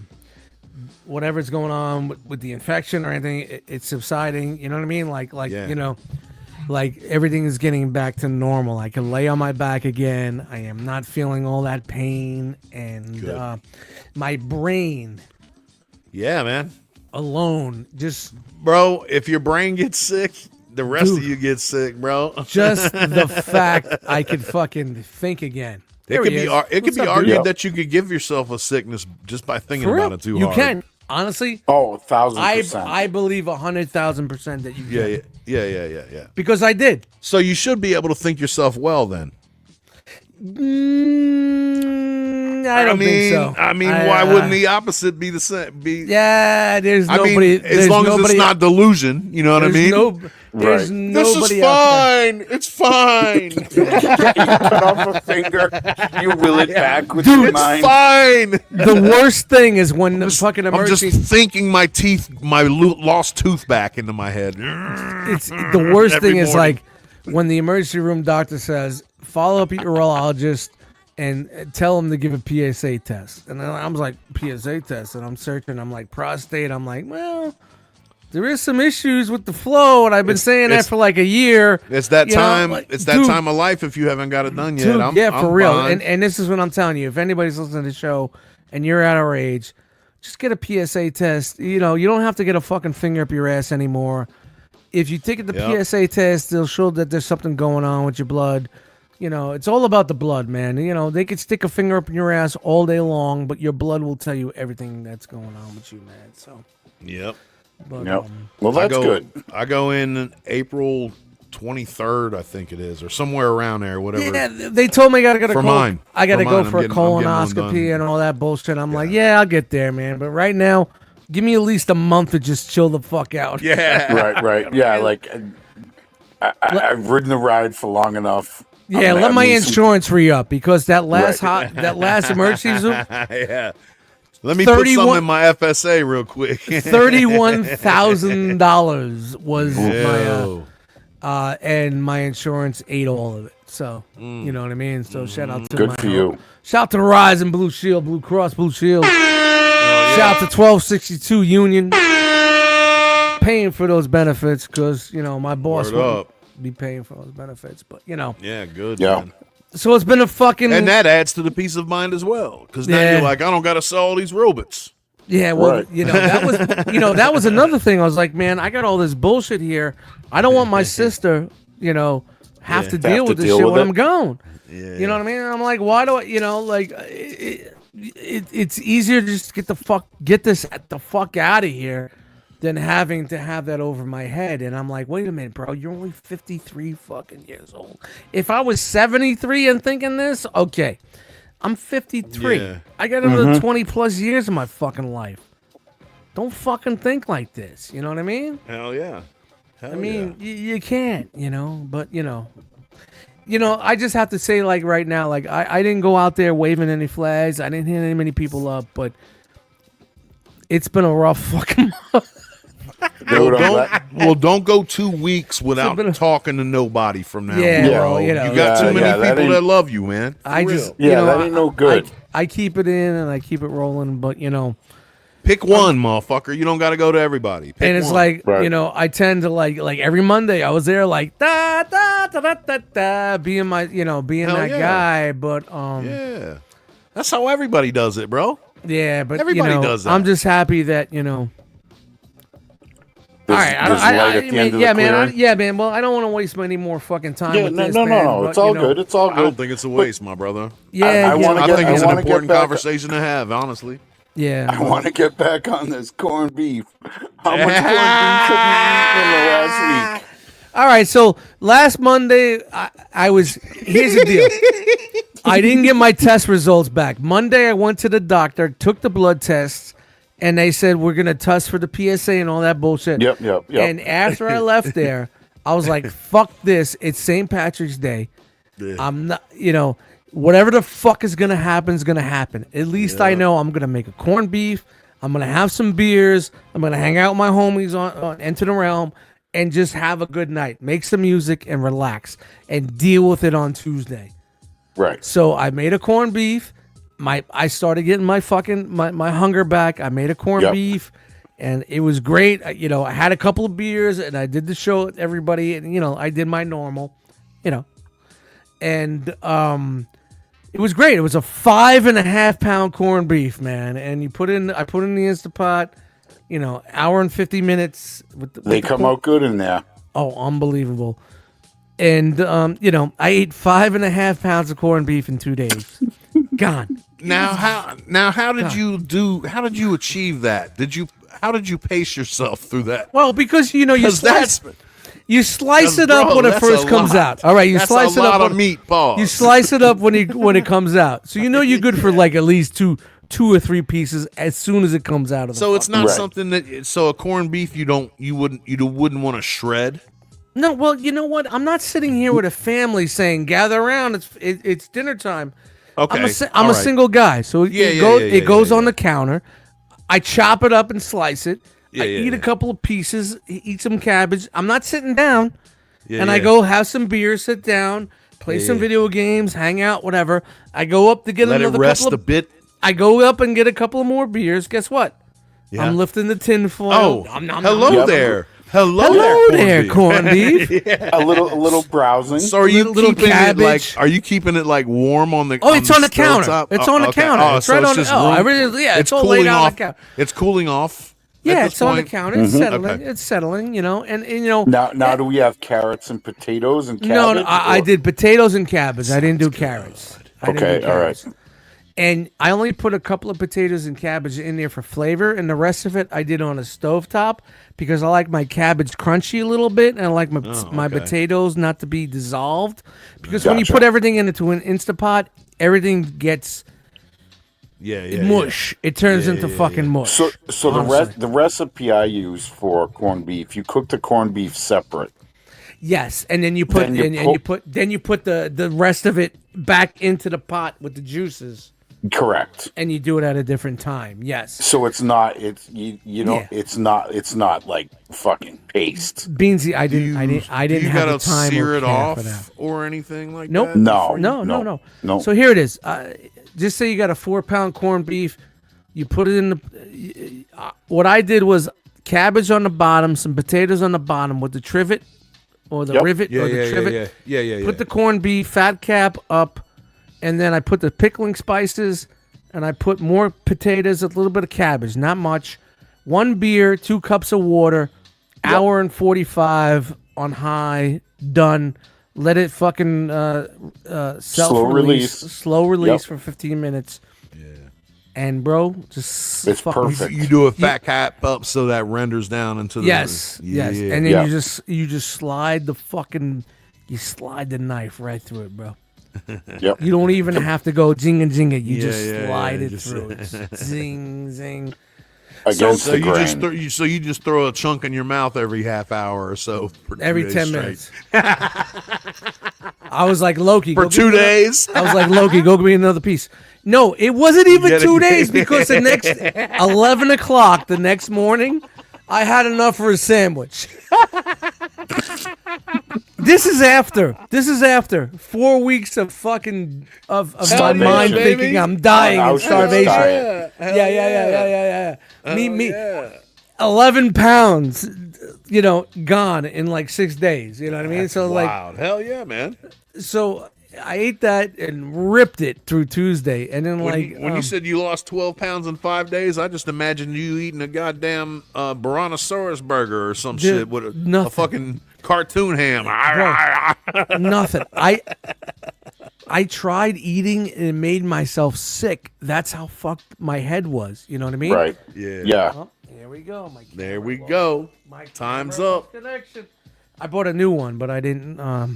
whatever's going on with the infection or anything, it's subsiding. You know what I mean? Like Yeah. like everything is getting back to normal. I can lay on my back again. I am not feeling all that pain, and my brain Yeah, man. alone just. Bro, if your brain gets sick, the rest Dude. of you get sick, bro. Just the fact I could fucking think again. It could be What's up, dude? argued Yeah. that you could give yourself a sickness just by thinking For real? about it too you hard. can. Honestly, Oh, 1,000%. I believe 100,000% that you can. Yeah. Because I did. So you should be able to think yourself well then. I don't think so. I mean, why wouldn't the opposite be the same? Yeah, there's I nobody. mean, as long as it's not delusion, you know what I mean? There's Right. This nobody is out there. fine. It's fine. You cut off a finger, you will it back with Dude, your It's mind. fine. The worst thing is when the fucking I'm emergency. just thinking my lost tooth back into my head. It's the worst Every thing is morning. like when the emergency room doctor says, "Follow up your urologist and tell him to give a PSA test." And then I was like, "PSA test," and I'm searching. I'm like, prostate. I'm like, well, there is some issues with the flow, and I've been saying that it's- for like a year. It's that You know, time. like, It's that dude, time of life if you haven't got it done yet. Dude, I'm for real. fine. And this is what I'm telling you. If anybody's listening to the show and you're at our age, just get a PSA test. You know, you don't have to get a fucking finger up your ass anymore. If you take the PSA test, they'll show that there's something going on with your blood. You know, it's all about the blood, man. You know, they could stick a finger up in your ass all day long, but your blood will tell you everything that's going on with you, man. So. Yep. But, well, that's good. I go in April 23rd, I think it is, or somewhere around there, whatever. Yeah, they told me I got to go. Mine. I got to go for a colonoscopy and all that bullshit. I'm like, yeah, I'll get there, man. But right now, give me at least a month to just chill the fuck out. Yeah. Right. Yeah, like I've ridden the ride for long enough. Yeah, let my insurance re-up because that last emergency Zoom. Yeah. Let me put some in my FSA real quick. $31,000 was my and my insurance ate all of it. So you know what I mean. So shout out to good for you. Shout out to Verizon, Blue Shield, Blue Cross Blue Shield. Shout out to 1262 Union, paying for those benefits because you know my boss will be paying for those benefits. But you know, yeah, good. Yeah. Man. So it's been a fucking, and that adds to the peace of mind as well because now you're like, I don't got to sell all these robots. Yeah, well, you know that was another thing. I was like, man, I got all this bullshit here. I don't want my sister, you know, have to deal with this shit when I'm gone. Yeah. You know what I mean? I'm like, why do I? You know, like it's easier to just get the fuck out of here than having to have that over my head. And I'm like, wait a minute, bro, you're only 53 fucking years old. If I was 73 and thinking this, okay. I'm 53. Yeah. I got another 20 plus years of my fucking life. Don't fucking think like this. You know what I mean? Hell yeah. I mean, you can't, you know, but you know, I just have to say, like right now, like I didn't go out there waving any flags. I didn't hit any many people up, but it's been a rough fucking month. Don't go 2 weeks without talking to nobody from now on. Bro, you know, you got too many people that love you, man. That ain't no good. I keep it in and I keep it rolling, but you know, pick one, motherfucker. You don't got to go to everybody. Pick and it's one. like you know, I tend to like every Monday I was there like da da da da da da, being that guy, but yeah, that's how everybody does it, bro. Yeah, but everybody does that. I'm just happy that you know. All right, man. Well, I don't want to waste any more fucking time with this. No. It's all good. It's all good. I don't think it's a waste, my brother. Yeah, I think it's an important conversation to have, honestly. Yeah, I want to get back on this corned beef. How much corned beef have you eaten in the last week? All right, so last Monday, I was. Here's the deal. I didn't get my test results back. Monday, I went to the doctor, took the blood tests. And they said, we're going to test for the PSA and all that bullshit. Yep. And after I left there, I was like, fuck this. It's St. Patrick's Day. Yeah. I'm not, you know, whatever the fuck is going to happen is going to happen. At least I know I'm going to make a corned beef. I'm going to have some beers. I'm going to hang out with my homies on Enter the Realm and just have a good night. Make some music and relax and deal with it on Tuesday. Right. So I made a corned beef. I started getting my fucking my hunger back. I made a corned beef, and it was great. You know, I had a couple of beers, and I did the show with everybody, and you know, I did my normal, you know, and it was great. It was a 5.5 pound corned beef, man, and I put in the Instapot, you know, hour and 50 minutes. They come out good in there. Oh, unbelievable. And you know, I ate 5.5 pounds of corned beef in 2 days. Gone. How did you achieve that? How did you pace yourself through that? Well, because you know you slice it up when it first comes out. All right, you slice it up of meat balls. You slice it up when it comes out. So you know you're good for like at least two or three pieces as soon as it comes out of the. So it's not something that a corned beef you wouldn't want to shred. No, well, you know what? I'm not sitting here with a family saying gather around. It's dinner time. Okay, I'm a single guy, so it goes on the counter. I chop it up and slice it. I eat a couple of pieces, eat some cabbage. I'm not sitting down, I go have some beer, sit down, play some video games, hang out, whatever. I go up to get Let another it rest couple of, a bit. I go up and get a couple of more beers. Guess what? Yeah. I'm lifting the tin foil. Oh, hello there. Hello there, corned beef. A little browsing. So are you little keeping cabbage. it like? Are you keeping it like warm on the? Oh, it's on the stove counter. top? It's on the okay. counter. It's so right on just the. Oh, room- everything. Yeah, it's all cooling laid out on off. the counter. It's cooling off. Yeah, at it's this on the point? counter. It's settling. Okay. It's settling. You know, and Now do we have carrots and potatoes and cabbage? No, I did potatoes and cabbage. I didn't do carrots. I didn't Okay, do all right. carrots. And I only put a couple of potatoes and cabbage in there for flavor, and the rest of it I did on a stovetop because I like my cabbage crunchy a little bit, and I like my okay. potatoes not to be dissolved. Because when you Gotcha. put everything into an Instapot, everything gets Yeah. mush. It turns into fucking mush. So honestly. the recipe I use for corned beef, you cook the corned beef separate. Yes, and then you put Then you you put the rest of it back into the pot with the juices. Correct. And you do it at a different time. Yes. So it's not you know Yeah. it's not like fucking paste. Beansy, I didn't Do you have gotta the time sear or it care off for that. or anything like Nope. that? No. No. So here it is. Just say you got a 4-pound corned beef. You put it in the. What I did was cabbage on the bottom, some potatoes on the bottom with the trivet or the Yep. rivet or the trivet. Yeah. Put the corned beef fat cap up, and then I put the pickling spices, and I put more potatoes, a little bit of cabbage, not much. 1 beer, 2 cups of water, hour and 45 on high, done. Let it fucking slow release for 15 minutes. Yeah. And bro, just It's fucking perfect. You do a fat cap up so that renders down into the Yes. Yeah. And then Yeah. you just slide the knife right through it, bro. Yep. You don't even have to go jinga jinga. You Yeah, just yeah, slide yeah, it just- through. It's zing zing. Against So the you grain. just you just throw a chunk in your mouth every half hour or so for 2 Every days 10 straight. minutes. I was like, Loki. For go 2 give me days. I was like, Loki, go give me another piece. No, it wasn't even Get it. 2 days because the next 11 o'clock the next morning, I had enough for a sandwich. This is after 4 weeks of fucking of my Starvation. mind Baby. thinking I'm dying of Auschwitz starvation. diet. Yeah. Me. 11 pounds, gone in like 6 days. You know what I mean? So Wow. Hell yeah, man. so I ate that and ripped it through Tuesday, and then When you said you lost 12 pounds in 5 days, I just imagined you eating a goddamn Brontosaurus burger or some Dude, shit with a nothing. fucking cartoon ham. nothing. I tried eating and it made myself sick. That's how fucked my head was. You know what I mean? Right. Yeah. Oh, here we go. There we go. Time's camera up. Connection. I bought a new one, but I didn't. I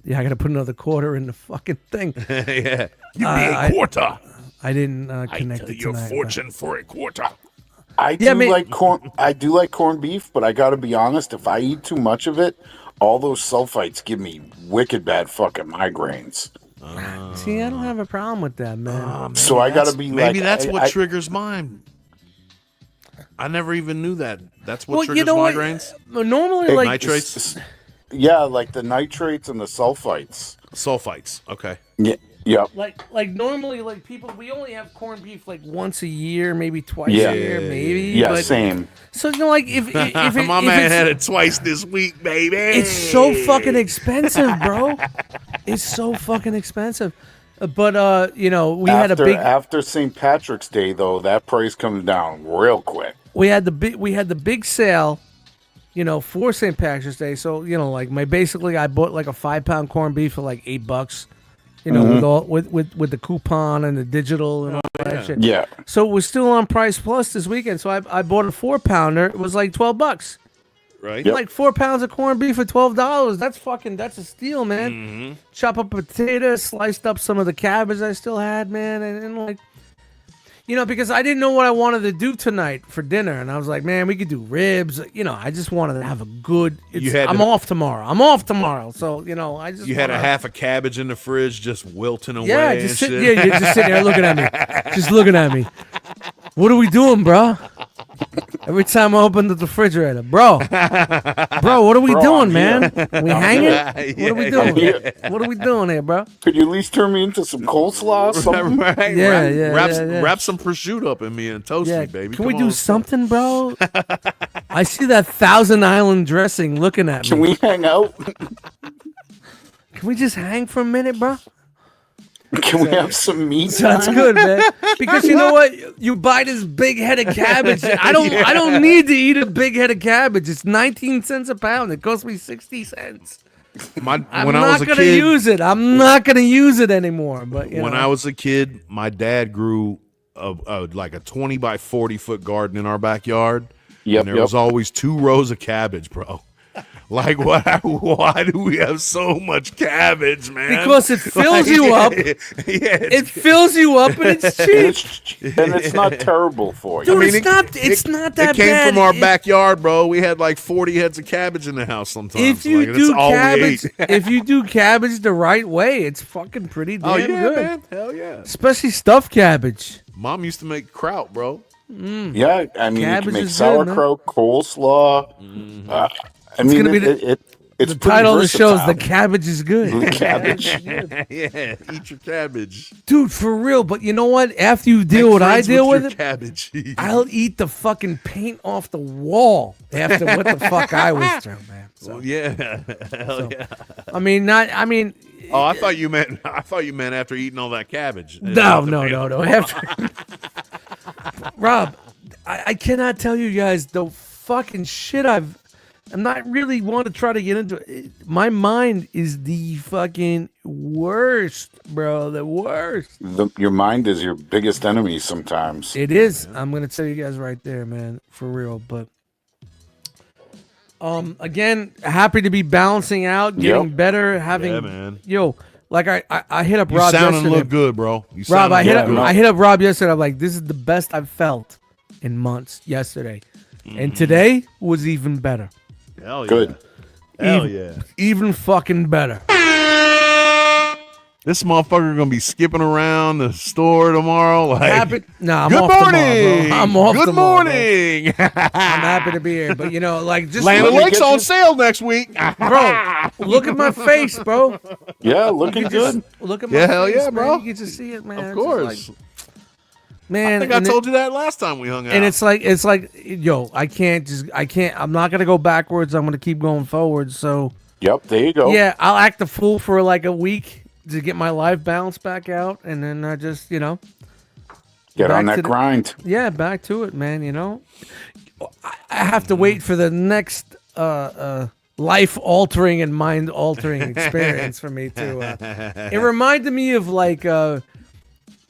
got to put another quarter in the fucking thing. Yeah. You I- need a quarter. I didn't connect Tell it your tonight. fortune for a quarter. I do Yeah, man. like corn. I do like corned beef, but I got to be honest. If I eat too much of it, all those sulfites give me wicked bad fucking migraines. See, I don't have a problem with that, man. So I got to be Maybe like, that's what I- triggers mine. I never even knew that. That's what Well, triggers you know what? migraines. Normally, like Nitrates, Yeah, like the nitrates and the sulfites. sulfites. Okay. Yep. like normally, like people, we only have corned beef like once a year, maybe twice Yeah. a year, maybe. Yeah, but, same. So like if it, My if man it's, had it twice this week, baby. it's so fucking expensive, bro. It's so fucking expensive. But we had a big after St. Patrick's Day though, that price comes down real quick. we had the big sale, for St. Patrick's Day. So like I bought like a 5-pound corned beef for like $8. With all with the coupon and the digital and all that shit. Yeah. So it was still on Price Plus this weekend. So I bought a 4-pounder. It was like $12. right. Yep. Like 4 pounds of corned beef for $12. That's a steal, man. Chop up potatoes, sliced up some of the cabbage I still had, man, and like, because I didn't know what I wanted to do tonight for dinner, and I was like, man, we could do ribs. I just wanted to have a good. I'm off tomorrow, so I just. You had a wanna- half a cabbage in the fridge just wilting away. Yeah, and just shit. you're just sitting there looking at me, just looking at me. What are we doing, bro? Every time I open the refrigerator, bro, what are we Bro, doing, I'm man? here. We hanging? What are we doing? here. What are we doing here, bro? Could you at least turn me into some coleslaw or something? Right, Yeah, wrap, yeah. wrap some prosciutto up in me and toast Yeah, me, baby. can we Come do on. something, bro? I see that Thousand Island dressing looking at me. Can we hang out? Can we just hang for a minute, bro? Can we have some meat? That's good, man. Because you know what? You buy this big head of cabbage. I don't need to eat a big head of cabbage. It's 19 cents a pound. It cost me 60 cents. When I was a kid, use it. I'm not gonna use it anymore. But when I was a kid, my dad grew like a 20 by 40 foot garden in our backyard. Yep, and there was always 2 rows of cabbage, bro. Like, why do we have so much cabbage, man? Because it fills you up. It fills you up, and it's cheap. And it's not terrible for you. Dude, it's not that bad. It came from our backyard, bro. We had like 40 heads of cabbage in the house sometimes. If you do cabbage the right way, it's fucking pretty damn good. Man. Hell yeah. Especially stuffed cabbage. Mom used to make kraut, bro. Yeah, I mean, Cabbage you can make is sauerkraut, coleslaw. It's the title of the show is The Cabbage is Good. The cabbage. Yeah, eat your cabbage. Dude, for real. But you know what? After you deal what I deal with it, cabbage. I'll eat the fucking paint off the wall after what the fuck I was through, man. So, yeah. Hell yeah. I mean, Oh, I thought you meant after eating all that cabbage. No. After Rob, I cannot tell you guys the fucking shit I'm not really want to try to get into it. My mind is the fucking worst, bro. The worst. Your mind is your biggest enemy sometimes. It is. I'm gonna tell you guys right there, man, for real. But again, happy to be balancing out, getting better, having like I hit up Rob yesterday. You look good, bro. I hit up Rob yesterday. I'm like, this is the best I've felt in months yesterday. And today was even better. Hell yeah. Good. Hell yeah. Even fucking better. This motherfucker gonna be skipping around the store tomorrow. Like, I'm good off morning. Tomorrow, bro. I'm off Good tomorrow, morning. I'm happy to be here, but like just Land O'Lakes on sale next week, bro. Look at my face, bro. Yeah, looking good. Look at my face, hell yeah, man. bro. You get to see it, man. Of course. Man, I think I told you that last time we hung out. And it's like, I can't. I'm not gonna go backwards. I'm gonna keep going forward. So. Yep, there you go. Yeah, I'll act a fool for like a week to get my life balance back out, and then I just, get on that grind. Yeah, back to it, man. I have to wait for the next life-altering and mind-altering experience for me to. It reminded me of like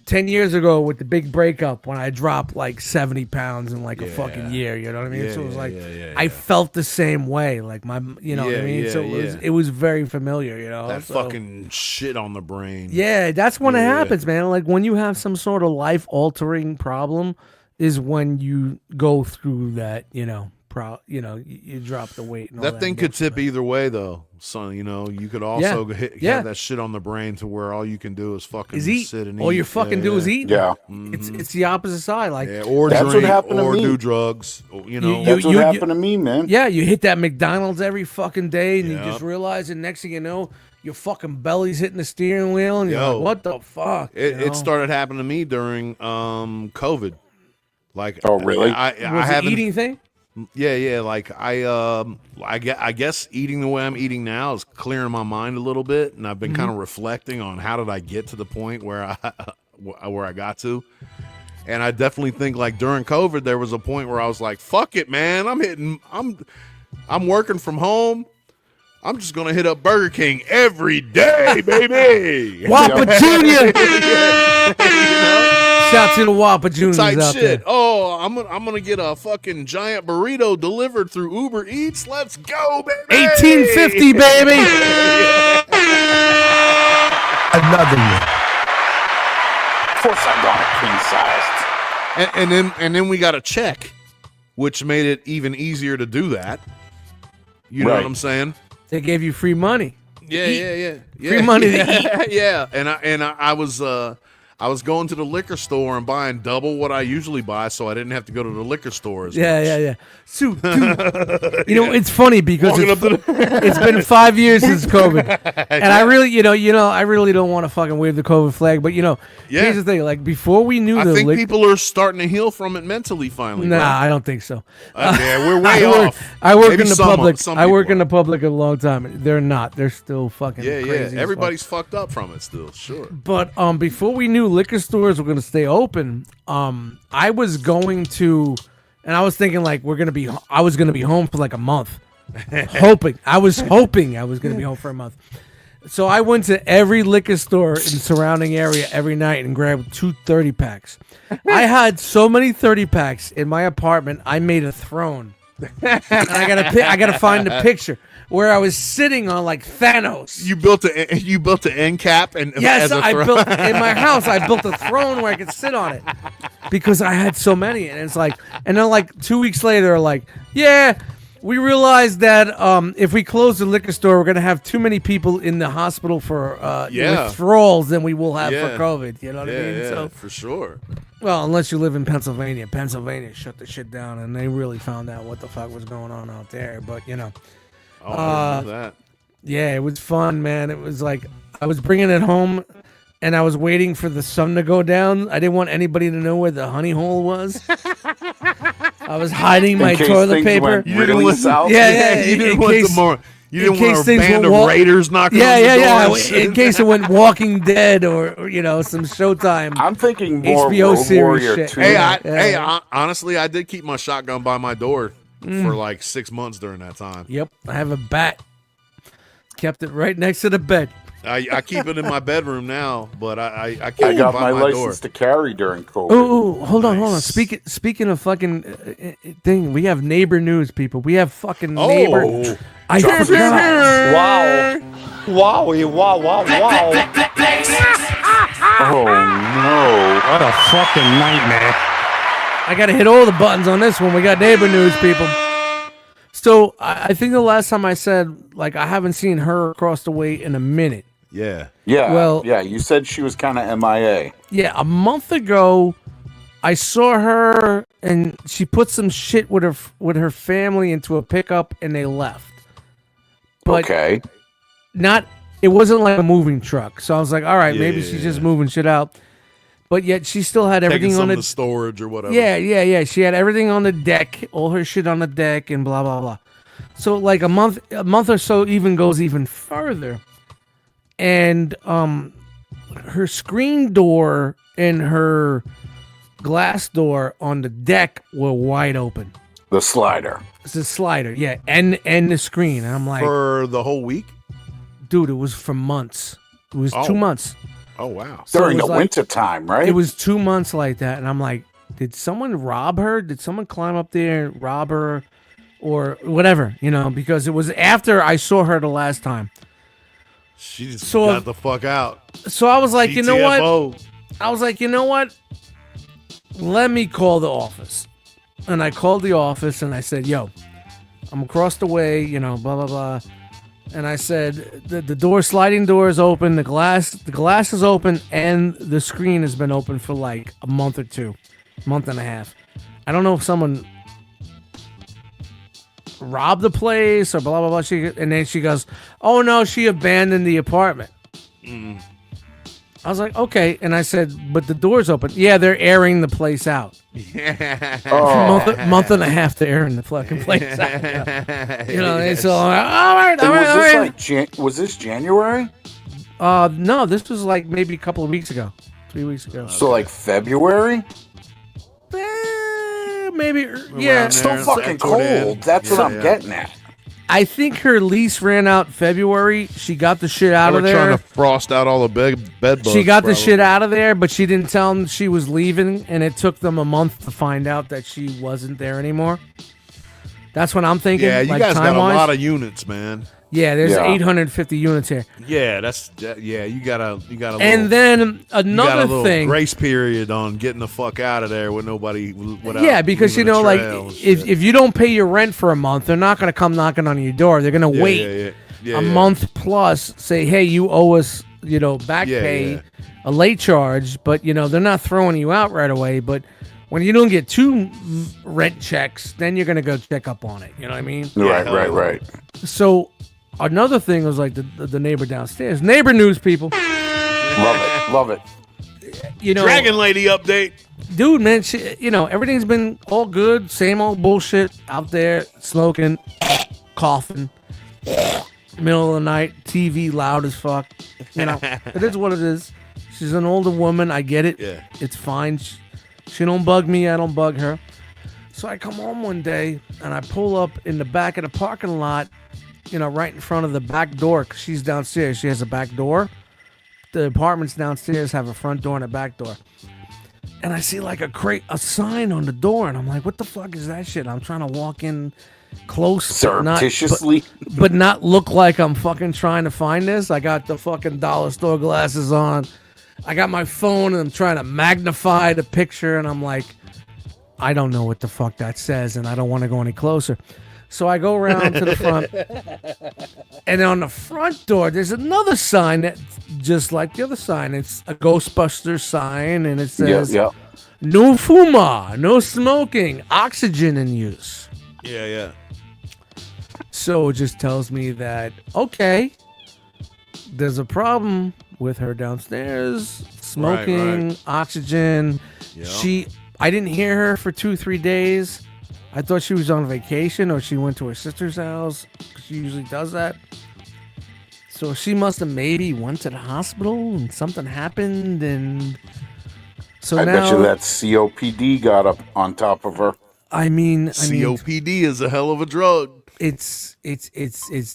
10 years ago with the big breakup when I dropped like 70 pounds in like a fucking year. You know what I mean? Yeah, so it was like I felt the same way. Like what I mean? So it was very familiar, That fucking shit on the brain. Yeah, that's when it happens, man. Like when you have some sort of life-altering problem is when you go through that, you drop the weight. And all that thing could tip either way, though, son. You could also have that shit on the brain to where all you can do is fucking sit and eat. All you fucking do is eat. Yeah, it's the opposite side. Like or that's drink, what happened or to me. Do drugs. That's what happened to me, man. Yeah, you hit that McDonald's every fucking day, and you just realize, and next thing you know, your fucking belly's hitting the steering wheel, and you're like, what the fuck? It started happening to me during COVID. Like, oh really? I have an eating thing. Yeah. Like I guess eating the way I'm eating now is clearing my mind a little bit, and I've been kind of reflecting on how did I get to the point where I got to, and I definitely think like during COVID there was a point where I was like, fuck it, man, I'm working from home. I'm just gonna hit up Burger King every day, baby. Whopper Junior. Shout to the Whopper Juniors type out shit. there. Oh, I'm gonna get a fucking giant burrito delivered through Uber Eats. Let's go, baby. 1850, baby. Another one. Of course, I got it king sized. And then we got a check, which made it even easier to do that. You know what I'm saying? They gave you free money. Yeah. Free money to eat. Yeah. And I was I was going to the liquor store and buying double what I usually buy, so I didn't have to go to the liquor store as much. Yeah. So, dude, it's funny because it's been 5 years since COVID, and I really, I really don't want to fucking wave the COVID flag, but here's the thing: like before we knew, I think people are starting to heal from it mentally finally. Nah, bro. I don't think so. Yeah, we're way off. I work Maybe in the public. I work in the public a long time. They're not. They're still fucking crazy. Everybody's fucked up from it still. Sure. But before we knew liquor stores were going to stay open, I was going to, and I was thinking like I was going to be home for like a month, I was hoping I was going to be home for a month. So I went to every liquor store in the surrounding area every night and grabbed 2 30-packs. I had so many 30-packs in my apartment, I made a throne. And I gotta find the picture where I was sitting on like Thanos. You built an end cap and yes, I built in my house. I built a throne where I could sit on it because I had so many, and it's like, and then like 2 weeks later, like, yeah, we realized that if we close the liquor store, we're gonna have too many people in the hospital for withdrawals than we will have for COVID. You know what I mean? Yeah, so for sure. Well, unless you live in Pennsylvania. Pennsylvania shut the shit down, and they really found out what the fuck was going on out there. But I know that. Yeah, it was fun, man. It was like I was bringing it home, and I was waiting for the sun to go down. I didn't want anybody to know where the honey hole was. I was hiding my toilet paper. Really south. Yeah. You didn't want You didn't want a band of raiders knocking on the door. Yeah. In case it went Walking Dead or some Showtime. I'm thinking more HBO Road series Warrior shit. 2. Hey, honestly, I did keep my shotgun by my door for like 6 months during that time. Yep, I have a bat. Kept it right next to the bed. I keep it in my bedroom now, but I keep I it got by my my license door. to carry during COVID. Oh, hold on. Speaking of fucking thing, we have neighbor news, people. We have fucking neighbor. I forgot. Wow. Wow. Oh no! What a fucking nightmare. I gotta hit all the buttons on this one. We got neighbor news, people. So I think the last time I said, like, I haven't seen her across the way in a minute. Yeah. Well, you said she was kind of MIA. Yeah, a month ago, I saw her and she put some shit with her family into a pickup and they left. But Okay. it wasn't like a moving truck. So I was like, all right, maybe she's just moving shit out. But yet she still had everything Taking on some the of the storage or whatever. Yeah. She had everything on the deck, all her shit on the deck, and blah blah blah. So like a month or so even goes even further, and her screen door and her glass door on the deck were wide open. The slider. It's a slider, yeah, and the screen. And I'm like, For the whole week? dude, it was for months. It was 2 months. Oh, wow. So During it the was winter time, right? It was 2 months like that, and I'm like, did someone rob her? Did someone climb up there and rob her, or whatever? Because it was after I saw her the last time. She just got the fuck out. So I was like, you know GTFO. what? I was like, you know what? Let me call the office. And I called the office and I said, yo, I'm across the way, blah blah blah. And I said, the sliding door is open, the glass is open, and the screen has been open for like a month or two, month and a half. I don't know if someone robbed the place or blah, blah, blah. And then she goes, oh no, she abandoned the apartment. I was like, okay. And I said, but the door's open. Yeah, they're airing the place out. Month and a half to airing the fucking place out. And so I'm like, all right. Was this January? No, this was like maybe a couple of weeks ago, 3 weeks ago. So like February? Maybe, yeah. It's still fucking cold. That's what I'm getting at. I think her lease ran out February. She got the shit out of there. Trying to frost out all the bed bugs. She got the shit out of there, but she didn't tell them she was leaving, and it took them a month to find out that she wasn't there anymore. That's what I'm thinking. Yeah, you guys got a lot of units, man. Yeah, there's 850 units here. Yeah, you got a and then another thing, grace period on getting the fuck out of there with nobody. Because like if you don't pay your rent for a month, they're not gonna come knocking on your door. They're gonna wait a month plus. Say, hey, you owe us back pay, a late charge, but they're not throwing you out right away. But when you don't get 2 rent checks, then you're gonna go check up on it. You know what I mean? Right. So another thing was like the neighbor downstairs. Neighbor news, people. Love it. Dragon Lady update. Dude, man, everything's been all good. Same old bullshit out there, smoking, coughing, middle of the night, TV loud as fuck. It is what it is. She's an older woman. I get it. Yeah. It's fine. She don't bug me. I don't bug her. So I come home one day, and I pull up in the back of the parking lot, right in front of the back door, because she's downstairs. She has a back door. The apartments downstairs have a front door and a back door. And I see like a sign on the door, and I'm like, what the fuck is that shit? I'm trying to walk in close, surreptitiously, but not look like I'm fucking trying to find this. I got the fucking dollar store glasses on. I got my phone, and I'm trying to magnify the picture, and I'm like, I don't know what the fuck that says, and I don't want to go any closer. So I go around to the front, and on the front door, there's another sign that's just like the other sign. It's a Ghostbusters sign, and it says, "No fuma, no smoking, oxygen in use." Yeah. So it just tells me that, okay, there's a problem with her downstairs, smoking, right. Oxygen. Yep. I didn't hear her for 2-3 days. I thought she was on vacation or she went to her sister's house. She usually does that. So she must have maybe went to the hospital and something happened. And so I now, bet you that COPD got up on top of her. COPD is a hell of a drug. It's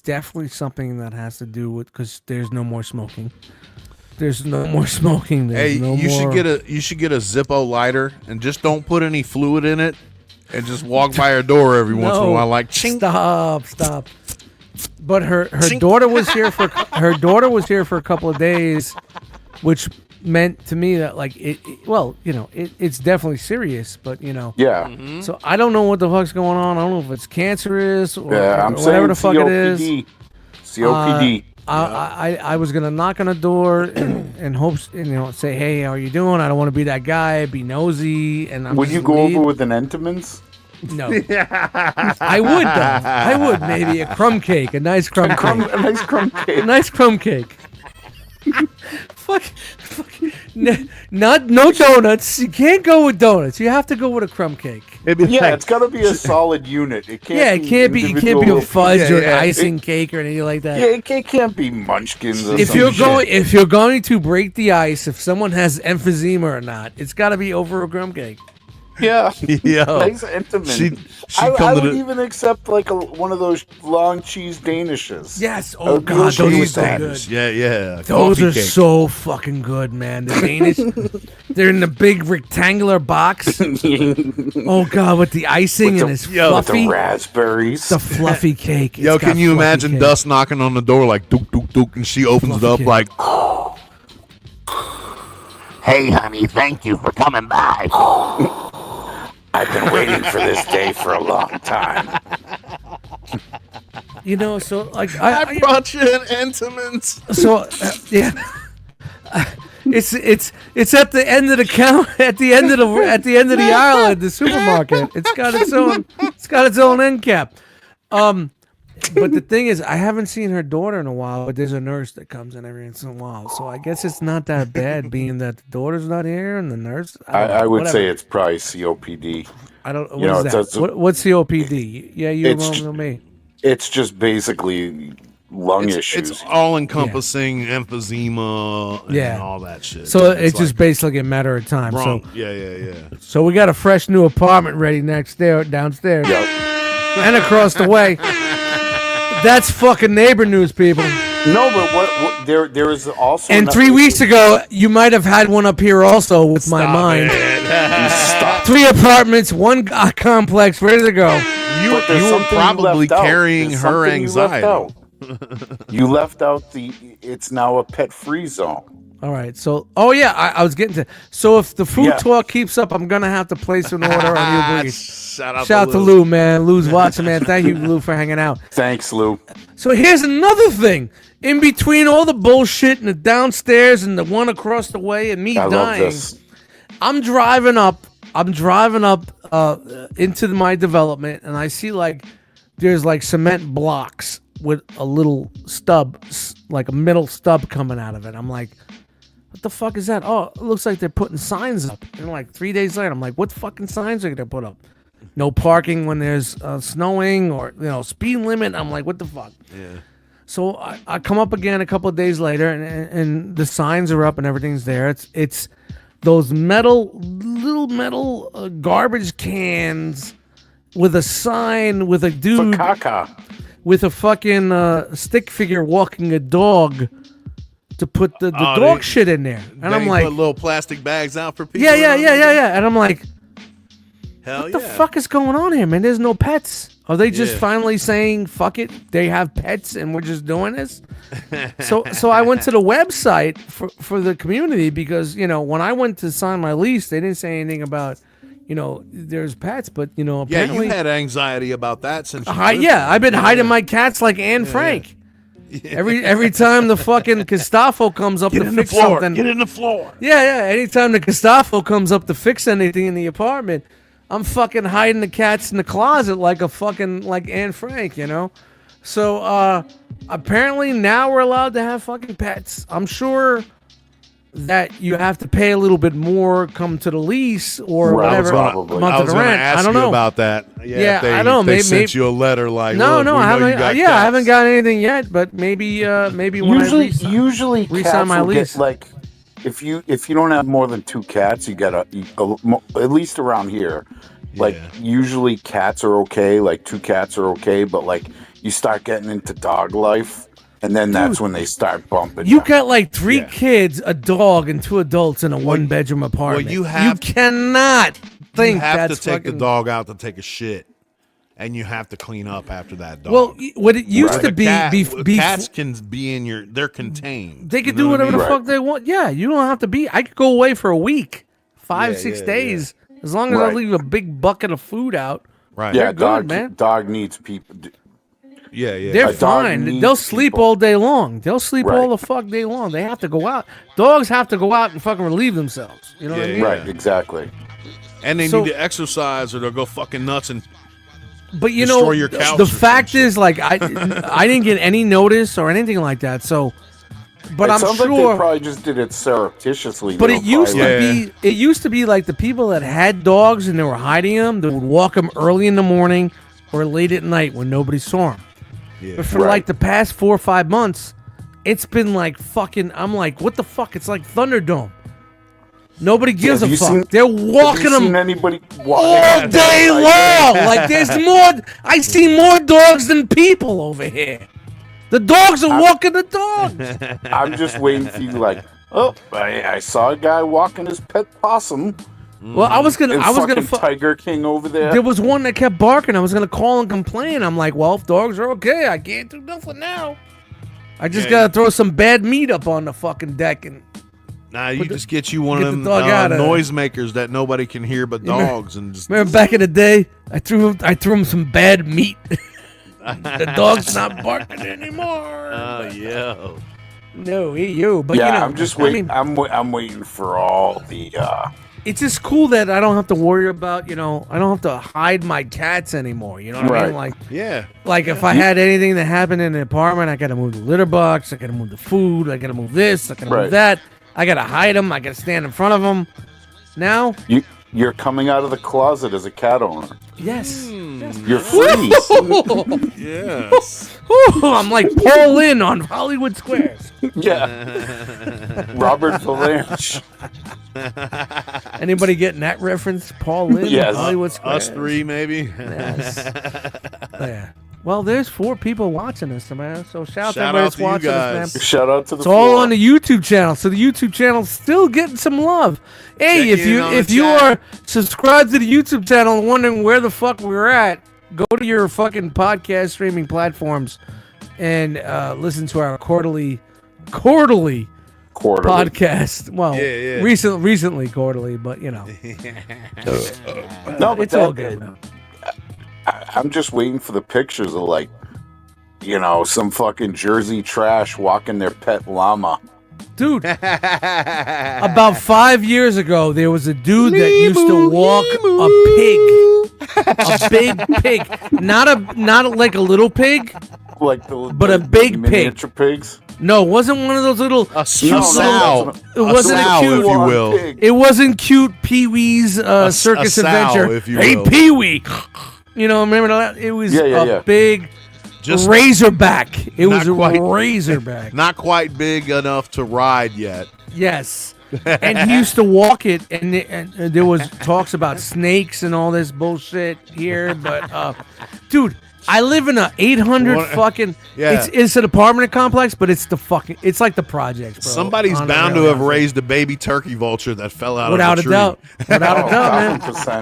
definitely something that has to do with, because there's no more smoking. There's no more smoking. You should get a Zippo lighter and just don't put any fluid in it. And just walk by her door every once in a while, like chink. Stop. But her daughter was here for a couple of days, which meant to me that like it's definitely serious. But Yeah. Mm-hmm. So I don't know what the fuck's going on. I don't know if it's cancerous or I'm whatever the fuck COPD. it is. COPD. I was gonna knock on the door and hope say, hey, how are you doing? I don't want to be that guy, be nosy, and Would you go over with an Entenmann's? No. I would though. I would maybe a crumb cake, a nice crumb cake, A nice crumb cake. a nice crumb cake. fuck. No donuts. You can't go with donuts. You have to go with a crumb cake. It's got to be a solid unit. It can't. It can't be a fudge or an icing cake or anything like that. Yeah, it can't be munchkins. Or If you're going to break the ice, if someone has emphysema or not, it's got to be over a crumb cake. Yeah, yeah. Nice Entenmann. I would even accept like one of those long cheese danishes. Yes. Oh god, those are so good. Yeah. Those are so fucking good, man. The Danish, they're in the big rectangular box. Oh god, with the icing and it's fluffy. With the raspberries. The fluffy cake. Can you imagine Dust knocking on the door like dook dook dook, and she opens it up cake. like, "Hey, honey, thank you for coming by. I've been waiting for this day for a long time." So like I brought you an Entenmann's. So yeah. It's at the end of the count at the end of the aisle at the supermarket. It's got its own end cap. But the thing is, I haven't seen her daughter in a while, but there's a nurse that comes in every once in a while. So I guess it's not that bad, being that the daughter's not here and the nurse. I would say it's probably COPD. I don't. What is that? What's COPD? Yeah, you know me. It's just basically lung issues. It's all encompassing emphysema and all that shit. So it's just basically a matter of time. Wrong. So yeah. So we got a fresh new apartment ready downstairs, Yep. and across the way. That's fucking neighbor news, people. No, but what there is also. And 3 weeks ago, you might have had one up here also with my mind. Stop. 3 apartments, 1 complex, ready to go. You were probably carrying her anxiety. You left out it's now a pet-free zone. All right. So, I was getting to. So if the food talk keeps up, I'm gonna have to place an order on Uber Eats. Shout out to Lou, man. Lou's watching, man. Thank you, Lou, for hanging out. Thanks, Lou. So here's another thing. In between all the bullshit and the downstairs and the one across the way and me dying, love this. I'm driving up into my development, and I see like there's like cement blocks with a little stub, like a middle stub coming out of it. I'm like, what the fuck is that? Oh, it looks like they're putting signs up. And like 3 days later, I'm like, what fucking signs are they gonna put up? No parking when there's snowing, or speed limit. I'm like, what the fuck? Yeah. So I come up again a couple of days later, and the signs are up and everything's there. It's those little metal garbage cans with a sign with a dude For caca. with a fucking stick figure walking a dog to put the dog shit in there. And I'm like, put little plastic bags out for people. Yeah. And I'm like, Hell what the fuck is going on here, man? There's no pets. Are they just finally saying, fuck it, they have pets and we're just doing this? So I went to the website for the community because, when I went to sign my lease, they didn't say anything about, there's pets, but, apparently. Yeah, you had anxiety about that since you I've been hiding my cats like Anne Frank. Every time the fucking Gestapo comes up to fix something. Get in the floor. Yeah. Anytime the Gestapo comes up to fix anything in the apartment, I'm fucking hiding the cats in the closet like Anne Frank, So apparently now we're allowed to have fucking pets. I'm sure that you have to pay a little bit more come to the lease or whatever month of the rent. I don't know about that. Yeah, if they, I don't know. They sent you a letter like, no, I haven't. I cats. haven't got anything yet. But maybe when usually resign cats my will lease. get, like, if you don't have more than 2 cats, you gotta at least around here. Like usually cats are okay, like 2 cats are okay, but like you start getting into dog life, and then that's when they start bumping. You got like 3 kids, a dog, and 2 adults in a 1-bedroom apartment. you cannot think you have that's to take fucking... the dog out to take a shit, and you have to clean up after that dog. Well, what it used to be, cats can be in they're contained. They can do whatever the fuck they want. Yeah, you don't have to be. I could go away for a week, 5-6 days. As long as I leave a big bucket of food out, right? Yeah, good, man. Dog needs people. Yeah. They're fine. They'll sleep all day long. They'll sleep all the fuck day long. They have to go out. Dogs have to go out and fucking relieve themselves. You know what I mean? Right, exactly. And they need to exercise or they'll go fucking nuts and but destroy your couch. The fact is, like, I didn't get any notice or anything like that. So, but I'm sounds sure like they probably just did it surreptitiously. But it used to be like the people that had dogs and they were hiding them. They would walk them early in the morning or late at night when nobody saw them. Yeah. But for like the past 4 or 5 months, it's been like fucking. I'm like, what the fuck? It's like Thunderdome. Nobody gives a fuck. They're walking them all day long. Like there's more. I see more dogs than people over here. The dogs are walking the dogs. I'm just waiting for you. Like, I saw a guy walking his pet possum. Well, I was gonna Tiger King over there. There was one that kept barking. I was gonna call and complain. I'm like, well, if dogs are okay, I can't do nothing now. I just gotta throw some bad meat up on the fucking deck and. Nah, you just get you one of them noisemakers that nobody can hear but dogs. Remember back in the day, I threw him some bad meat. The dog's not barking anymore. Oh, yeah. No, you. But I'm just waiting. I'm waiting for all the. It's just cool that I don't have to worry about. I don't have to hide my cats anymore. You know what I mean? Like, like if I had anything that happened in the apartment, I gotta move the litter box. I gotta move the food. I gotta move this. I gotta move that. I gotta hide them. I gotta stand in front of them. Now you're coming out of the closet as a cat owner. Yes. You're free. Yes. I'm like Paul Lynn on Hollywood Squares. Yeah. Robert Valanche. Anybody getting that reference? Paul Lynn? Yes. Hollywood Squares. Us 3, maybe. Yes. Yeah. Well, there's 4 people watching us, man. So shout out to everybody that's you watching guys. us, man. Shout out to the It's all on the YouTube channel. So the YouTube channel's still getting some love. Hey, if you are subscribed to the YouTube channel and wondering where the fuck we're at, go to your fucking podcast streaming platforms and listen to our quarterly quarterly. podcast. Well, Yeah. recently quarterly, but No, but it's all good. Man. I'm just waiting for the pictures of like, some fucking Jersey trash walking their pet llama. Dude, about 5 years ago, there was a dude that used to walk a big pig, not like a little pig, Like but a big miniature pigs. No, it wasn't one of those little. A sow. It wasn't a sow, cute, if you will. It wasn't cute Pee Wee's Circus sow, Adventure. if you Hey, will. Pee Wee. Remember that? It was a big razorback. It was a razorback. Not quite big enough to ride yet. Yes. And he used to walk it, and there was talks about snakes and all this bullshit here. But, dude, I live in a 800 fucking. Yeah. It's an apartment complex, but it's like the projects, bro. Somebody's bound to have raised a baby turkey vulture that fell out without of the a tree. doubt. Without a doubt,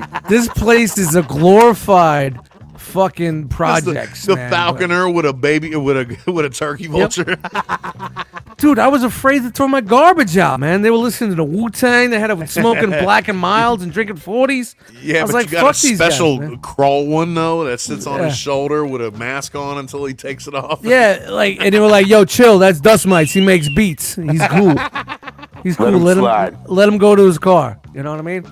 man. This place is a glorified fucking projects. The man, falconer with a baby with a turkey vulture. Dude, I was afraid to throw my garbage out, man. They were listening to the Wu-Tang. They had a smoking Black and Milds and drinking 40s. Yeah, I was but like, you got fuck a these special guys, man. crawl one though that sits on Yeah. his shoulder with a mask on until he takes it off. Yeah, and they were like, "Yo, chill. That's Dust Mites. He makes beats. He's cool. He's cool. Let him slide. Let him go to his car. You know what I mean?"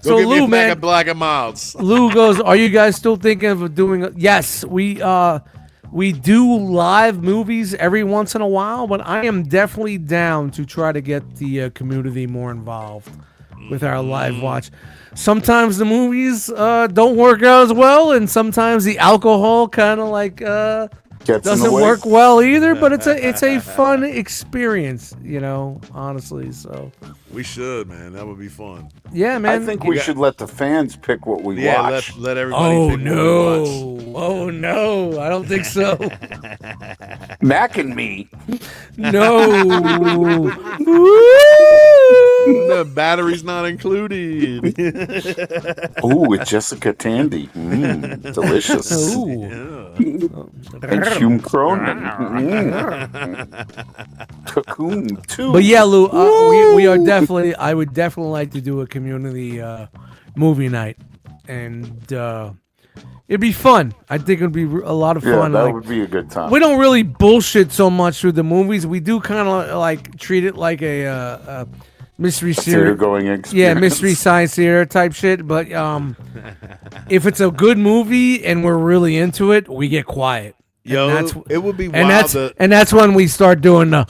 Go get me Lou, a man, pack of Black and Milds. Lou goes, "Are you guys still thinking of doing?" Yes, we do live movies every once in a while, but I am definitely down to try to get the community more involved with our live watch. Sometimes the movies don't work out as well, and sometimes the alcohol kind of like Gets in the doesn't way. work well either. But it's a fun experience, honestly. So We should, man. That would be fun. yeah, man. I think we should let the fans pick what we Yeah, watch. let everybody Oh pick what we watch. no! Oh no! I don't think so. Mac and me. No. The battery's not included. Ooh, with Jessica Tandy. Delicious. And Hume Cronin. Cocoon, too. But yeah, Lou, we are definitely. I would definitely like to do a community movie night, and it'd be fun. I think it'd be a lot of Yeah, fun. that like, would be a good time. we don't really bullshit so much through the movies. We do kind of like treat it like a mystery Theater series. going experience. Yeah, mystery science theater type shit. But if it's a good movie and we're really into it, we get quiet. Yo, And that's- it would be And wild that's when we start doing the.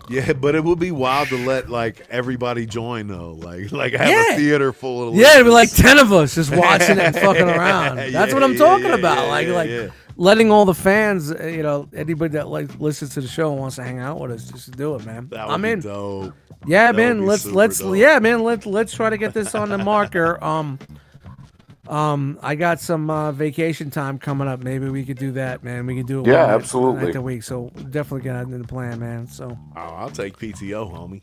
Yeah, but it would be wild to let like everybody join though. Like have Yeah. a theater full of Yeah, it'd be like 10 of us just watching it and fucking around. That's what I'm talking about. yeah. Letting all the fans, anybody that listens to the show and wants to hang out with us, just do it, man. That would I'm be in. dope. Yeah, That man. would be Let's super dope. yeah, man. Let's try to get this on the marker. I got some vacation time coming up. Maybe we could do that, man. We could do it. Yeah, one absolutely. night a week. So definitely get out in the plan, man. So. Oh, I'll take PTO, homie.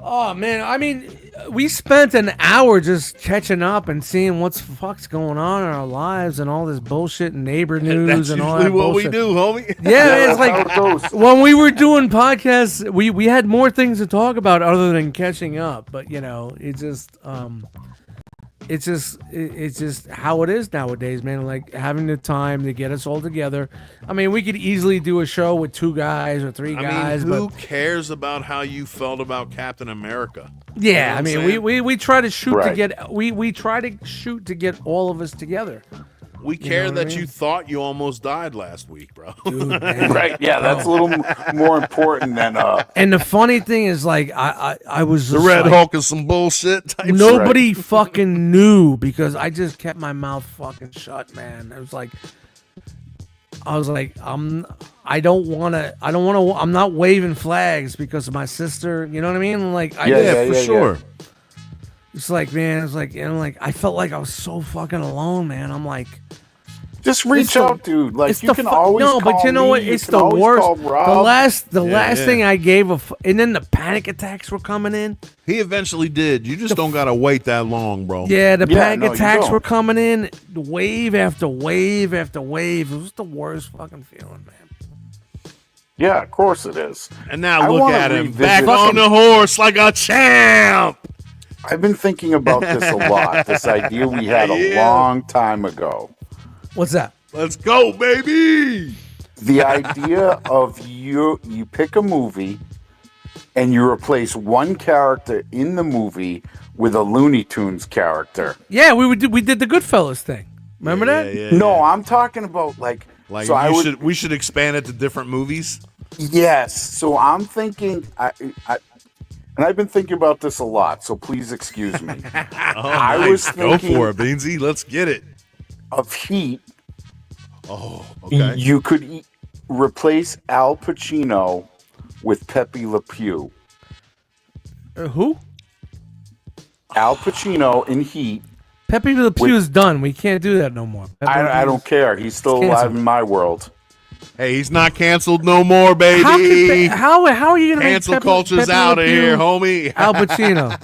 Oh man, I mean, we spent an hour just catching up and seeing what's fuck's going on in our lives and all this bullshit and neighbor news That's and all usually that what bullshit. we do, homie. Yeah, it's How it like goes. when we were doing podcasts, we had more things to talk about other than catching up. But it's just how it is nowadays, man. Like having the time to get us all together. I mean, we could easily do a show with 2 guys or 3 guys, I mean, who but cares about how you felt about Captain America? yeah, You know I what I'm mean, saying? we try to shoot to Right. get we try to shoot to get all of us together. We care what I that mean? you thought you almost died last week, bro. Dude, man. Right, yeah, that's a little more important than And the funny thing is, like, I was The just Red like, Hulk is some bullshit type shit. nobody fucking knew because I just kept my mouth fucking shut, man. It was like, I was like, I'm not waving flags because of my sister. You know what I mean? Like, Yeah, for yeah, sure. It's like, man, it's like, and like, I felt like I was so fucking alone, man. I'm like, Just reach out, dude. Like you can always no, but you know what? me. It's You can the always worst. call Rob. The last thing I gave and then the panic attacks were coming in. He eventually did. You just don't gotta wait that long, bro. Yeah, the panic you attacks don't. were coming in, wave after wave after wave. It was the worst fucking feeling, man. Yeah, of course it is. And now I look wanna at him, revisit back some- on the horse like a champ. I've been thinking about this a lot. This idea we had a long time ago. What's that? Let's go, baby. The idea of you pick a movie and you replace one character in the movie with a Looney Tunes character. Yeah, we did the Goodfellas thing. Remember that? Yeah. No, I'm talking about like so we should expand it to different movies. Yes. So I'm thinking and I've been thinking about this a lot, so please excuse me. I was Go thinking for it, Beansy. Let's get it. of Heat. Oh, okay. You could replace Al Pacino with Pepe Le Pew. Who? Al Pacino in Heat. Pepe Le Pew is done. We can't do that no more. I don't care. He's still It's alive canceled. in my world. Hey, he's not canceled no more, baby. How are you gonna Cancel make culture's Pepe out Le of Pew here, homie. Al Pacino?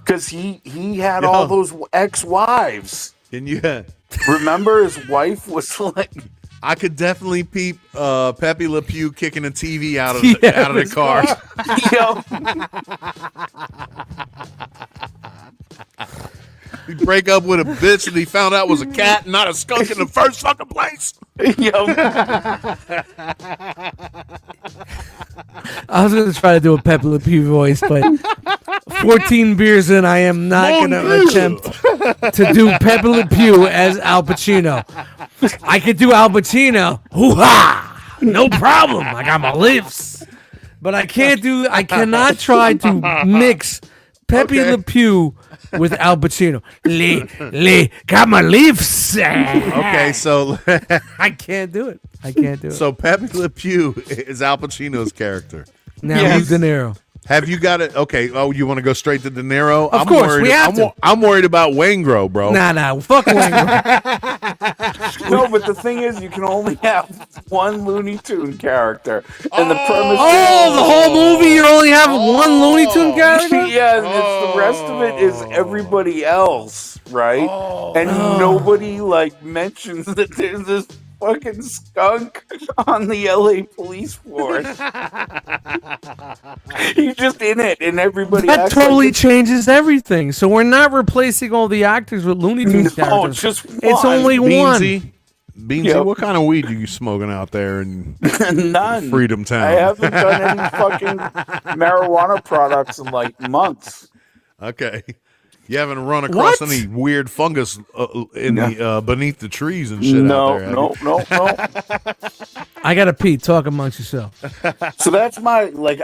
Because he had all those ex-wives. And you, Remember his wife was like... I could definitely peep Pepe Le Pew kicking a TV out of the car. He'd break up with a bitch that he found out was a cat and not a skunk in the first fucking place. I was gonna try to do a Pepe Le Pew voice, but 14 beers in, I am not gonna attempt to do Pepe Le Pew as Al Pacino. I could do Al Pacino, hoo-ha, no problem. I got my lips, but I cannot try to mix Pepe Le Pew with Al Pacino. Got my lips. Okay, so I can't do it. So Pepe Le Pew is Al Pacino's character. Now who's De Niro? Have you got it? Okay. Oh, you want to go straight to De Niro? Of course, we have to. I'm worried about Waingro, bro. Nah, fuck Wayne. No, but the thing is, you can only have one Looney Tune character, and the premise. Oh, the whole movie you only have one Looney Tune character? Yeah, and it's the rest of it is everybody else, right? And nobody like mentions that there's this fucking skunk on the LA police force. He's just in it, and everybody. That acts totally like changes everything. So we're not replacing all the actors with Looney Tunes characters. just one. It's only one. Beansy, Yep. what kind of weed are you smoking out there in None. Freedom Town? I haven't done any fucking marijuana products in like months. Okay. You haven't run across What? any weird fungus in the beneath the trees and shit out there? No. I gotta pee. Talk amongst yourself. So that's my like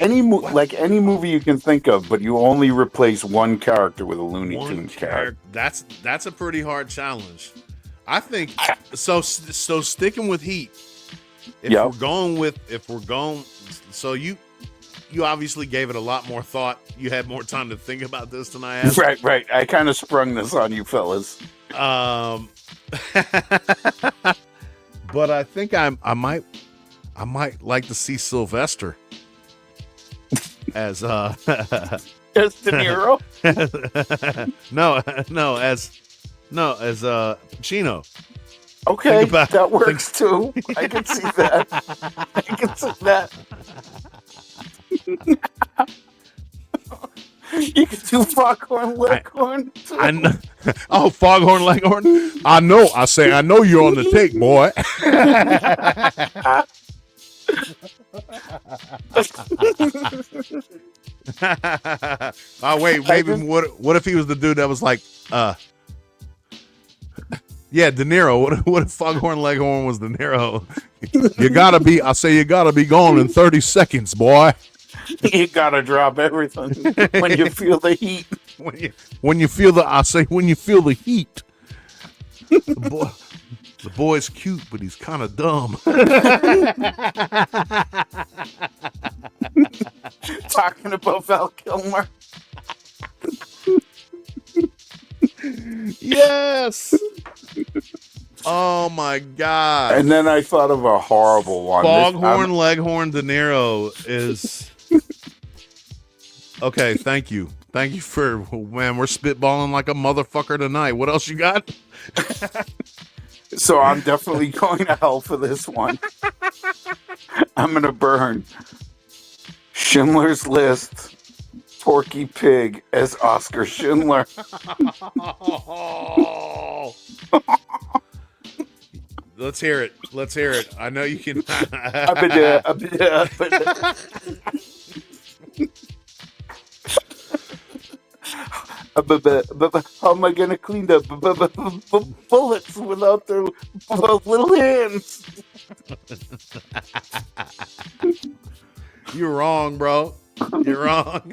any movie you can think of, but you only replace one character with a Looney Tunes character. That's a pretty hard challenge. I think so. So sticking with Heat. If we're going, so you obviously gave it a lot more thought. You had more time to think about this than I have. Right. I kind of sprung this on you fellas. But I think I might like to see Sylvester as As De Niro. no as Pacino. Okay, about- that works too. I can see that. You can do Foghorn Leghorn too. I know. Oh, Foghorn Leghorn. I know you're on the take, boy. Oh wait, maybe what if he was the dude that was like, yeah, De Niro. What if Foghorn Leghorn was De Niro? You gotta be gone in 30 seconds, boy. You gotta drop everything when you feel the heat. When you feel the heat. The boy's cute, but he's kind of dumb. Talking about Val Kilmer. Yes. Oh my god! And then I thought of a horrible one. Foghorn Leghorn De Niro is okay. Thank you for man. We're spitballing like a motherfucker tonight. What else you got? So I'm definitely going to hell for this one. I'm gonna burn Schindler's List. Porky Pig as Oscar Schindler. Let's hear it. I know you can. How am I gonna clean the bullets without their little hands? You're wrong, bro. You're wrong.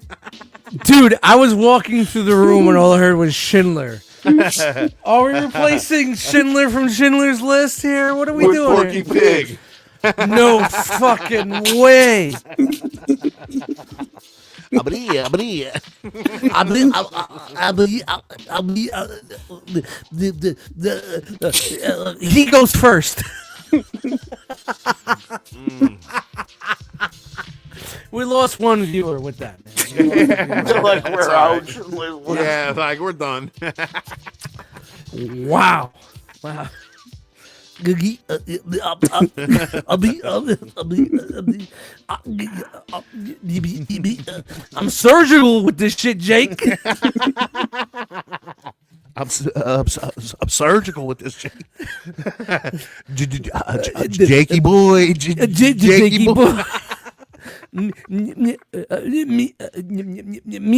Dude, I was walking through the room and all I heard was Schindler. Are we replacing Schindler from Schindler's List here? What are we doing? Porky Pig. No fucking way. He goes first. We lost one viewer with that, man. Like we're out. Yeah, like we're done. Wow. I'm surgical with this shit, Jake. I'm surgical with this shit. Jakey boy. Jakey boy. Me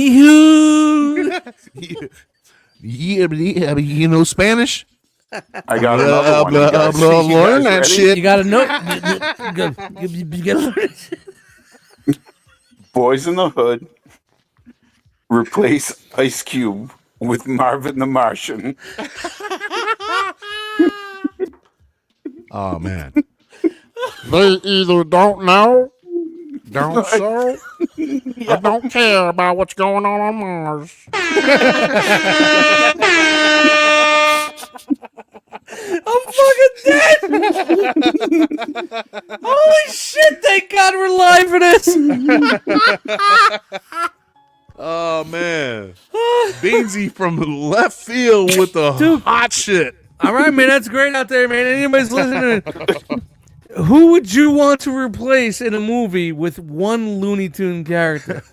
who? Yeah, you know Spanish? I got another one. Learn that shit. You gotta know. You gotta learn. Boys in the Hood. Replace Ice Cube with Marvin the Martian. Oh man. They either don't know, don't so, I don't care about what's going on Mars. I'm fucking dead. Holy shit! Thank God we're live for this. Oh man, Beansy from left field with the hot shit. All right, man, that's great out there, man. Anybody's listening? Who would you want to replace in a movie with one Looney Tune character?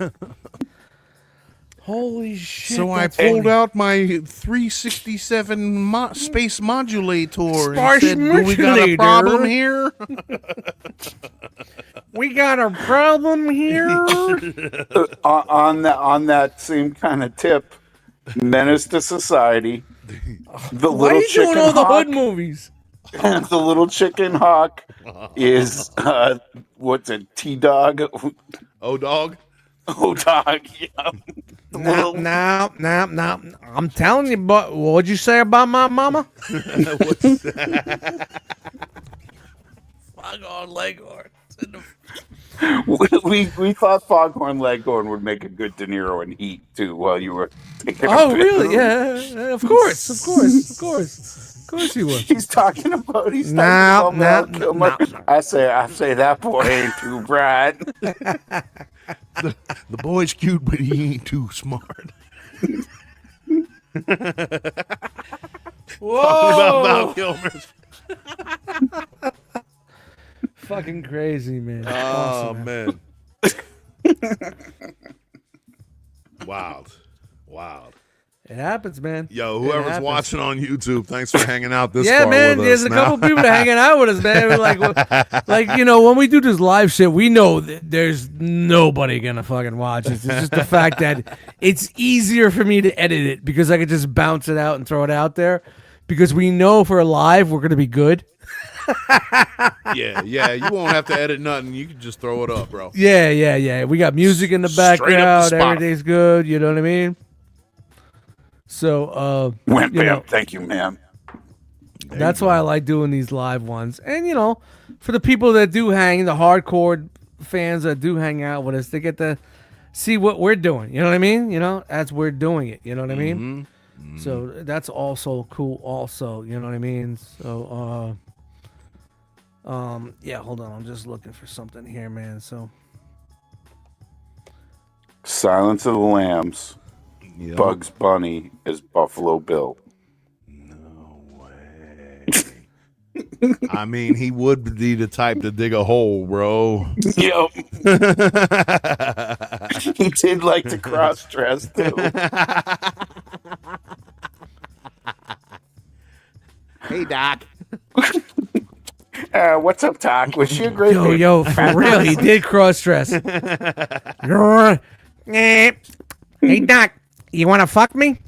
Holy shit! So I pulled out my 367 space modulator and said, "Do we got a problem here? We got a problem here." On that same kind of tip, Menace to Society. The Why are little you doing chicken all the hawk. hood movies? The little chicken hawk is what's it? T-Dog. O-Dog. O-Dog. Yeah. No. I'm telling you, but what'd you say about my mama? What's that? Foghorn Leghorn. We thought Foghorn Leghorn would make a good De Niro in Heat too while you were taking Oh, a really? Yeah, of course he would. He's talking about No. Val Kilmer. I say that boy ain't too bright. The boy's cute, but he ain't too smart. Whoa! Talking about Val Kilmer. Fucking crazy, man. Oh Awesome, man. Wild. It happens, man. Yo, It whoever's happens. watching on YouTube, thanks for hanging out this Yeah, far man. with There's us a now. couple people that hanging out with us, man. We're like, when we do this live shit, we know that there's nobody gonna fucking watch it. It's just the fact that it's easier for me to edit it because I could just bounce it out and throw it out there. Because we know for live we're gonna be good. Yeah. You won't have to edit nothing. You can just throw it up, bro. Yeah. We got music in the Straight up the background. spot. Everything's good. You know what I mean? So, Wimp, you know, ma'am. Thank you, ma'am. that's why I like doing these live ones. And, for the people that do hang, the hardcore fans that do hang out with us, they get to see what we're doing. You know what I mean? As we're doing it. You know what I mean? So that's also cool. Also, you know what I mean. So yeah. Hold on, I'm just looking for something here, man. So Silence of the Lambs. Yep. Bugs Bunny is Buffalo Bill. No way. I mean, he would be the type to dig a hole, bro. Yep. He did like to cross-dress, too. Hey, Doc. What's up, Doc? Was she a great yo, for real, he did cross dress. Hey Doc, you want to fuck me?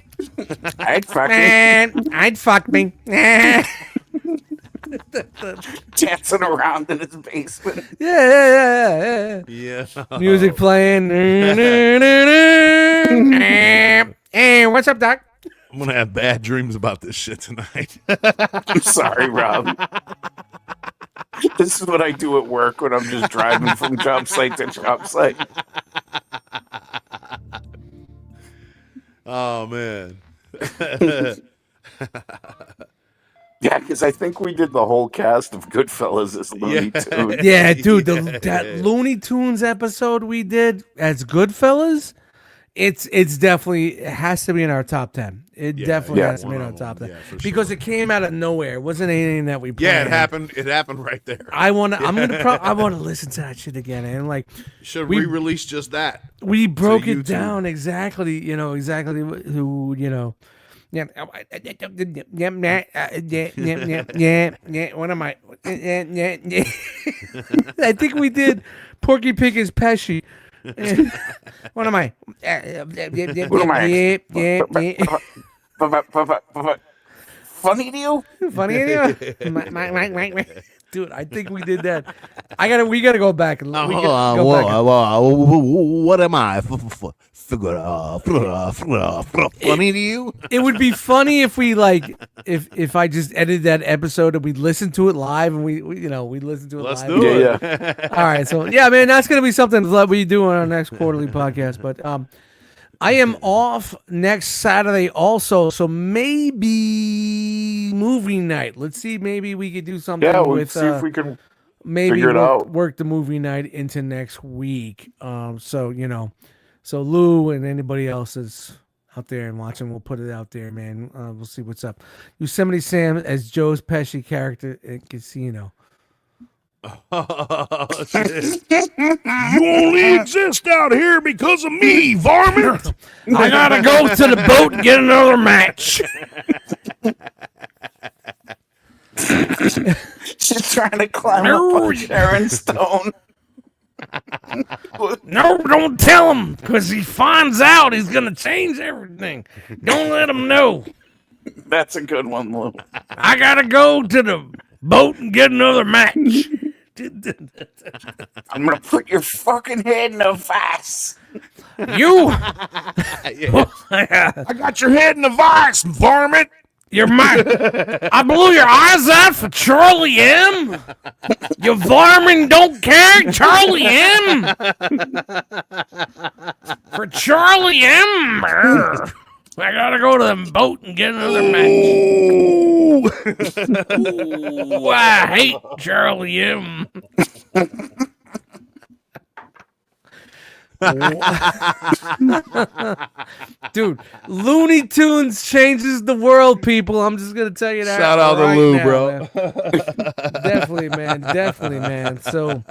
I'd fucking I'd fuck me. dancing around in his basement. Yeah. Yeah. Music playing. Hey, what's up, Doc? I'm going to have bad dreams about this shit tonight. I'm sorry, Rob. This is what I do at work when I'm just driving from job site to job site. Oh, man. Yeah, because I think we did the whole cast of Goodfellas as Looney Tunes. Yeah, dude, that Looney Tunes episode we did as Goodfellas, it's definitely, it has to be in our top 10. It definitely has to be in our top 10 because it came out of nowhere. It wasn't anything that we planned. Yeah, it happened. It happened right there. I want to listen to that shit again, and like should re-release just that. We broke it down exactly. You know exactly who you know. Yeah. What am I? I think we did Porky Pig as Pesci. What am I? What am I? Funny to you? Funny to you? Dude, I think we did that. We gotta go back and what am I? Funny to you? It would be funny if we if I just edited that episode and we listened to it live and we listen to it Let's live. do it. Yeah. All right, so yeah, man, that's gonna be something that we do on our next quarterly podcast. But I am off next Saturday also, so maybe movie night. Let's see, maybe we could do something with. See if we can maybe figure it out. Work the movie night into next week. So Lou and anybody else is out there and watching, we'll put it out there, man. We'll see what's up. Yosemite Sam as Joe's Pesci character in Casino. Oh, shit. You only exist out here because of me, varmint. I gotta go to the boat and get another match. She's trying to climb up on Sharon Stone. No, don't tell him, because he finds out he's gonna change everything. Don't let him know. That's a good one, Lou. I gotta go to the boat and get another match. I'm gonna put your fucking head in a vase. You, I got your head in a vice, varmint. you're mine. I blew your eyes out for Charlie M. You varmint don't care, Charlie M. For Charlie M. I gotta go to the boat and get another match. Ooh, I hate Charlie M. Dude, Looney Tunes changes the world, people. I'm just gonna tell you that. Shout out to Lou, bro. Definitely, man. So,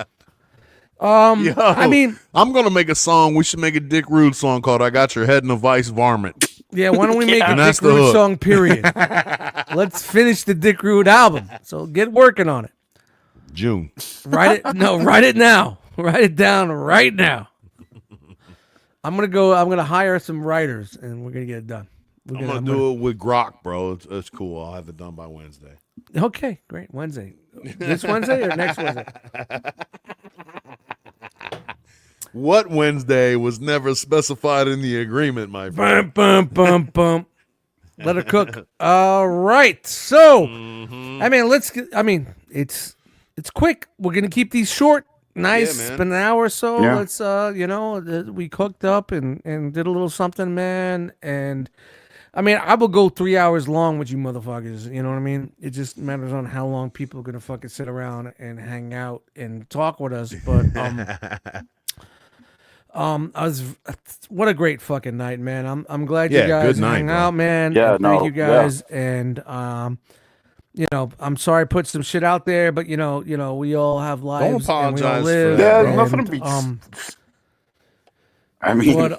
I mean, I'm gonna make a song. We should make a Dick Rude song called "I Got Your Head in a Vice, Varmint." yeah. Why don't we make a And that's Dick the Rude hook. song? Period. Let's finish the Dick Rude album. So get working on it. June. Write it. No, write it now. Write it down right now. I'm gonna hire some writers and we're gonna get it done. I'm gonna do it with Grok, bro. It's cool. I'll have it done by Wednesday. Okay, great. Wednesday. This Wednesday or next Wednesday? What Wednesday was never specified in the agreement, my friend. Bum. Let her cook. All right. So, I mean, it's quick. We're gonna keep these short. Nice. Yeah, It's man. been an hour or so. Yeah. Let's we cooked up and did a little something, man. And I mean, I will go 3 hours long with you motherfuckers. You know what I mean? It just matters on how long people are gonna fucking sit around and hang out and talk with us. But what a great fucking night, man. I'm glad you guys hang out, man. Yeah, thank you guys, and you know, I'm sorry I put some shit out there, but you know, we all have lives. Don't apologize. And we all live, Yeah, nothing to be. I mean,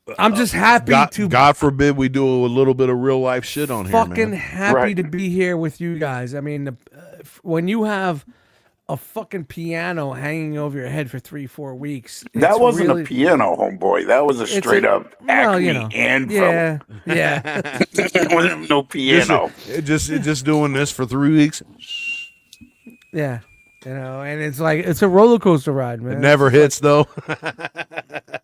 but, I'm just happy God forbid we do a little bit of real life shit on here, man. Fucking happy to be here with you guys. I mean, when you have a fucking piano hanging over your head for 3-4 weeks, that wasn't really a piano, homeboy. That was a straight up Acme anvil. Yeah. It wasn't no piano. Just doing this for 3 weeks. Yeah. You know, and it's like it's a roller coaster ride, man. It never hits though.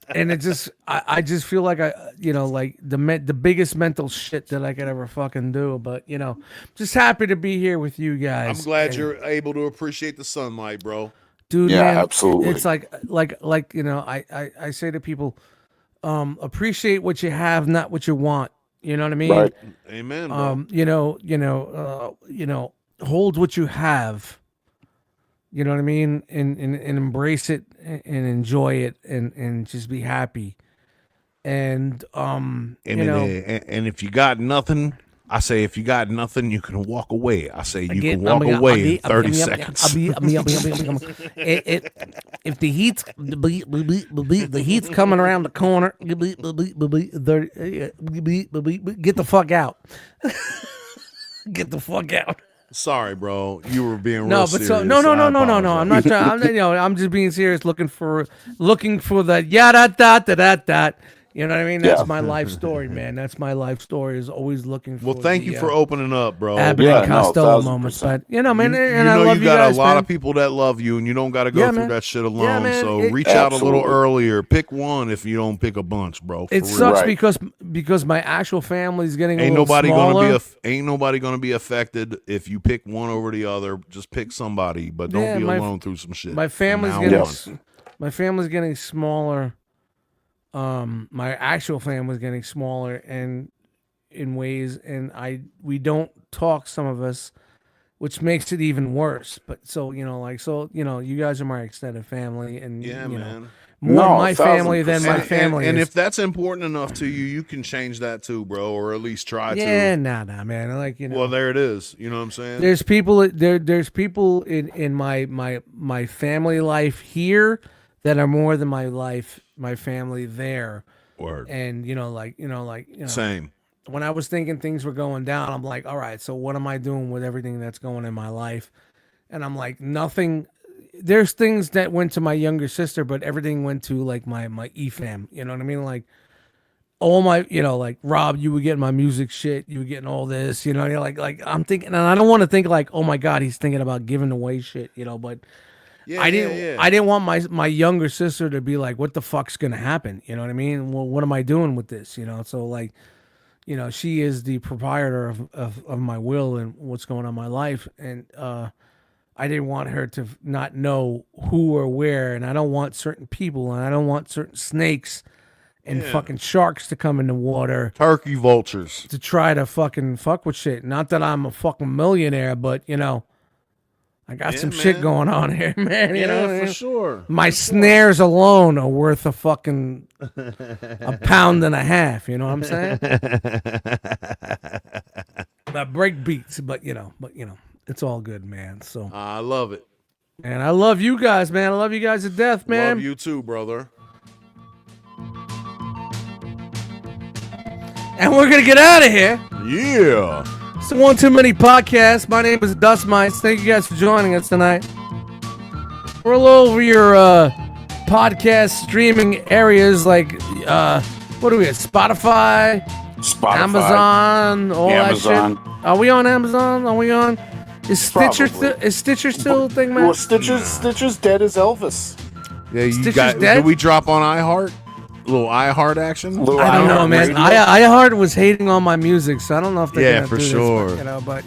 And it just, I just feel like like the biggest mental shit that I could ever fucking do. But just happy to be here with you guys. I'm glad you're able to appreciate the sunlight, bro. Dude, yeah, man, absolutely. It's like I say to people, appreciate what you have, not what you want. You know what I mean? Right. Amen. Bro. Hold what you have. You know what I mean? And embrace it and enjoy it and just be happy. And and if you got nothing, I say if you got nothing, you can walk away. I say you can walk away in 30 seconds. If the heat's coming around the corner, get the fuck out. Get the fuck out. Sorry, bro. You were being no, real but serious. so no. I'm not trying. I'm just being serious. Looking for the yada dot dot. You know what I mean? That's my life story, man. That's my life story. Is always looking for. Well, thank you for opening up, bro. Abbott and Costello moments, but man, and I love you got guys, a lot man. of people that love you, and you don't got to go through that shit alone. Man. So reach out a little earlier. Pick one if you don't pick a bunch, bro. It sucks because my actual family's getting ain't a little smaller. Ain't nobody gonna be affected if you pick one over the other. Just pick somebody, but don't be alone through some shit. My family's getting smaller. My actual family's getting smaller and in ways, and we don't talk, some of us, which makes it even worse. But you guys are my extended family, and man. More my family than my family. And if that's important enough to you, you can change that too, bro, or at least try to. Yeah, nah, man. Well, there it is. You know what I'm saying? There's people. There's people in my family life here that are more than my family there. Word. And same. When I was thinking things were going down, I'm like, all right, so what am I doing with everything that's going in my life? And I'm like, nothing. There's things that went to my younger sister, but everything went to like my EFAM. You know what I mean? Like all my, like Rob, you were getting my music shit, you were getting all this, like I'm thinking, and I don't want to think like, oh my God, he's thinking about giving away shit, but I didn't want my younger sister to be like, what the fuck's gonna happen? You know what I mean? Well, what am I doing with this? So like, she is the proprietor of my will and what's going on in my life, and I didn't want her to not know who or where, and I don't want certain people, and I don't want certain snakes and fucking sharks to come in the water, turkey vultures, to try to fucking fuck with shit. Not that I'm a fucking millionaire, but I got some shit going on here, man. You know, for sure. My snares alone are worth a fucking £1.50 pounds. You know what I'm saying? That break beats, but it's all good, man. So I love it, and I love you guys, man. I love you guys to death, man. Love you too, brother. And we're gonna get out of here. Yeah. It's the One Too Many podcast. My name is Dust Mites. Thank you guys for joining us tonight. We're all over your podcast streaming areas like what are we at? Spotify, Amazon, all that shit. Are we on Amazon? Are we on? Is Stitcher still a thing, man? Well, Stitcher's dead as Elvis. Yeah, dead? Did we drop on iHeart? A little iHeart action? I don't know, man. iHeart was hating on my music, so I don't know if they're gonna for do sure. this, but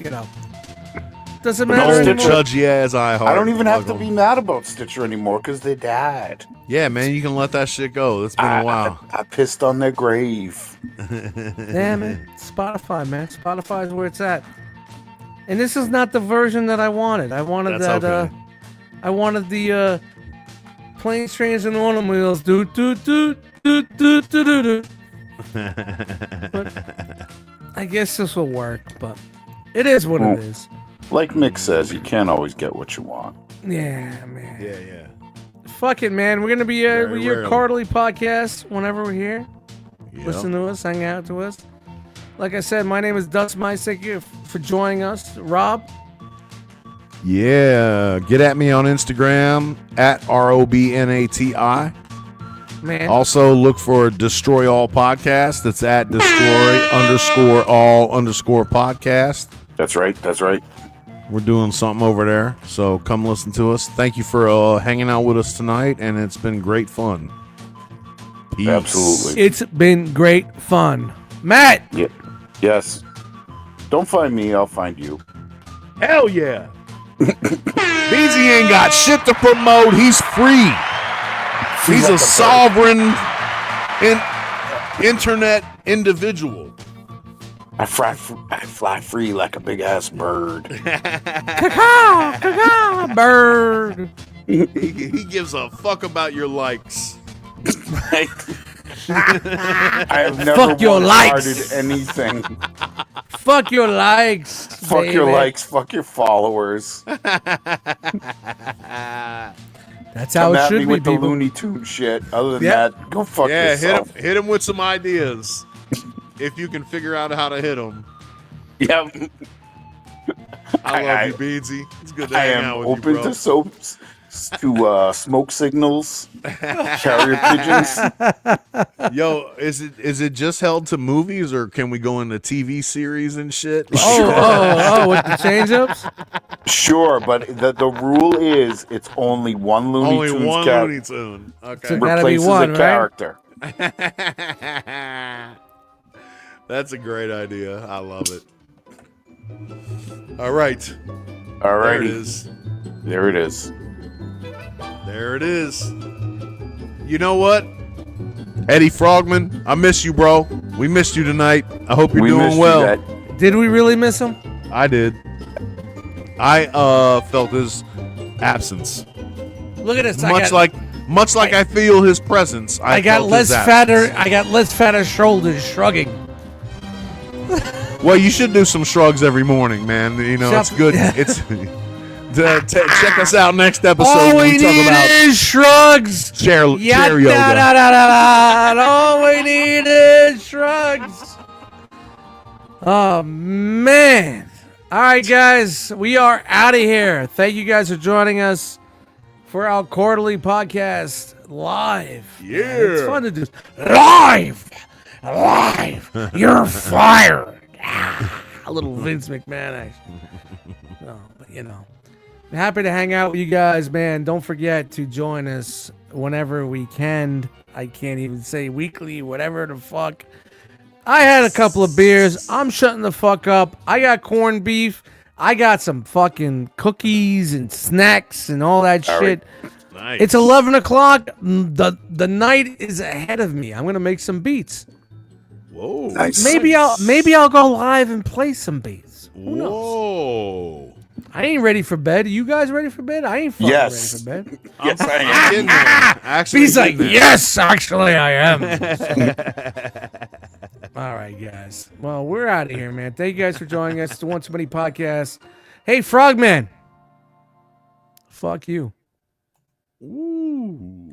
Doesn't matter No, anymore. Judgy ass iHeart. I don't even have to Fuck be 'em. mad about Stitcher anymore because they died. Yeah, man, you can let that shit go. It's been a while. I pissed on their grave. Damn it. Spotify, man. Spotify is where it's at. And this is not the version that I wanted. I wanted That's that okay. I wanted the planes, trains, and automobiles. Do do do do do do do do. But I guess this will work, but it is what it is. Like Mick says, you can't always get what you want. Yeah, man. Yeah. Fuck it, man. We're gonna be Very with your rarely. quarterly podcast whenever we're here. Yep. Listen to us, hang out to us. Like I said, my name is Dust Mice. Thank you for joining us, Rob. Yeah, get at me on Instagram at ROBNATI. Man, Also, look for Destroy All Podcast. That's at Destroy_all_podcast. That's right. That's right. We're doing something over there, so come listen to us. Thank you for hanging out with us tonight, and it's been great fun. Peace. Absolutely. it's been great fun. Matt, Yeah. Yes. Don't find me. I'll find you. Hell yeah. Beezy ain't got shit to promote. He's free. He's like a a bird. sovereign internet individual. I fly free like a big ass bird. bird. He gives a fuck about your likes. I have never Fuck your likes. one-hearted anything. Fuck your likes. Fuck your baby. likes. Fuck your followers. That's how Come it at should me be, with the people. Looney Tune shit. Other than Yeah. that, go fuck Yeah, yourself. hit him with some ideas. If you can figure out how to hit them. Yeah, I love I- you, Beansy. It's good to I hang am out with open you, bro. to soaps, to smoke signals, carrier pigeons. Yo, is it just held to movies, or can we go into TV series and shit? Like, With the change-ups? Sure, but the rule is it's only one Looney only Tunes one character Looney Tune. Okay. So- Gotta be replaces one, a right? character. That's a great idea. I love it. All right. There it Alrighty, is. there it is. There it is. You know what? Eddie Frogman, I miss you, bro. We missed you tonight. I hope you're We doing missed you, well. that. Did we really miss him? I did. I felt his absence. Look at this. Much like I feel his presence. I got felt less his fatter. absence. I got less fatter shoulders shrugging. Well, you should do some shrugs every morning, man. You know, Shut- it's good. It's check us out next episode All when we we talk need about is shrugs. chair yoga. Yada-da-da-da-da. All we need is shrugs. Oh, man. All right, guys. We are out of here. Thank you guys for joining us for our quarterly podcast live. Yeah. It's fun to do. Live. You're fired. A little Vince McMahon action. No, but you know. I'm happy to hang out with you guys, man. Don't forget to join us whenever we can. I can't even say weekly, whatever the fuck. I had a couple of beers. I'm shutting the fuck up. I got corned beef. I got some fucking cookies and snacks and all that All shit. Nice. It's 11 o'clock. The night is ahead of me. I'm gonna make some beats. Whoa. Nice. Maybe I'll go live and play some beats. Who knows? Whoa. I ain't ready for bed. Are you guys ready for bed? I ain't fucking Yes. ready for bed. Yes, I am. I'm getting there. Actually, He's like, getting there. yes, actually, I am. All right, guys. Well, we're out of here, man. Thank you guys for joining us. It's the One Too Many Podcast. Hey, Frogman. Fuck you. Ooh.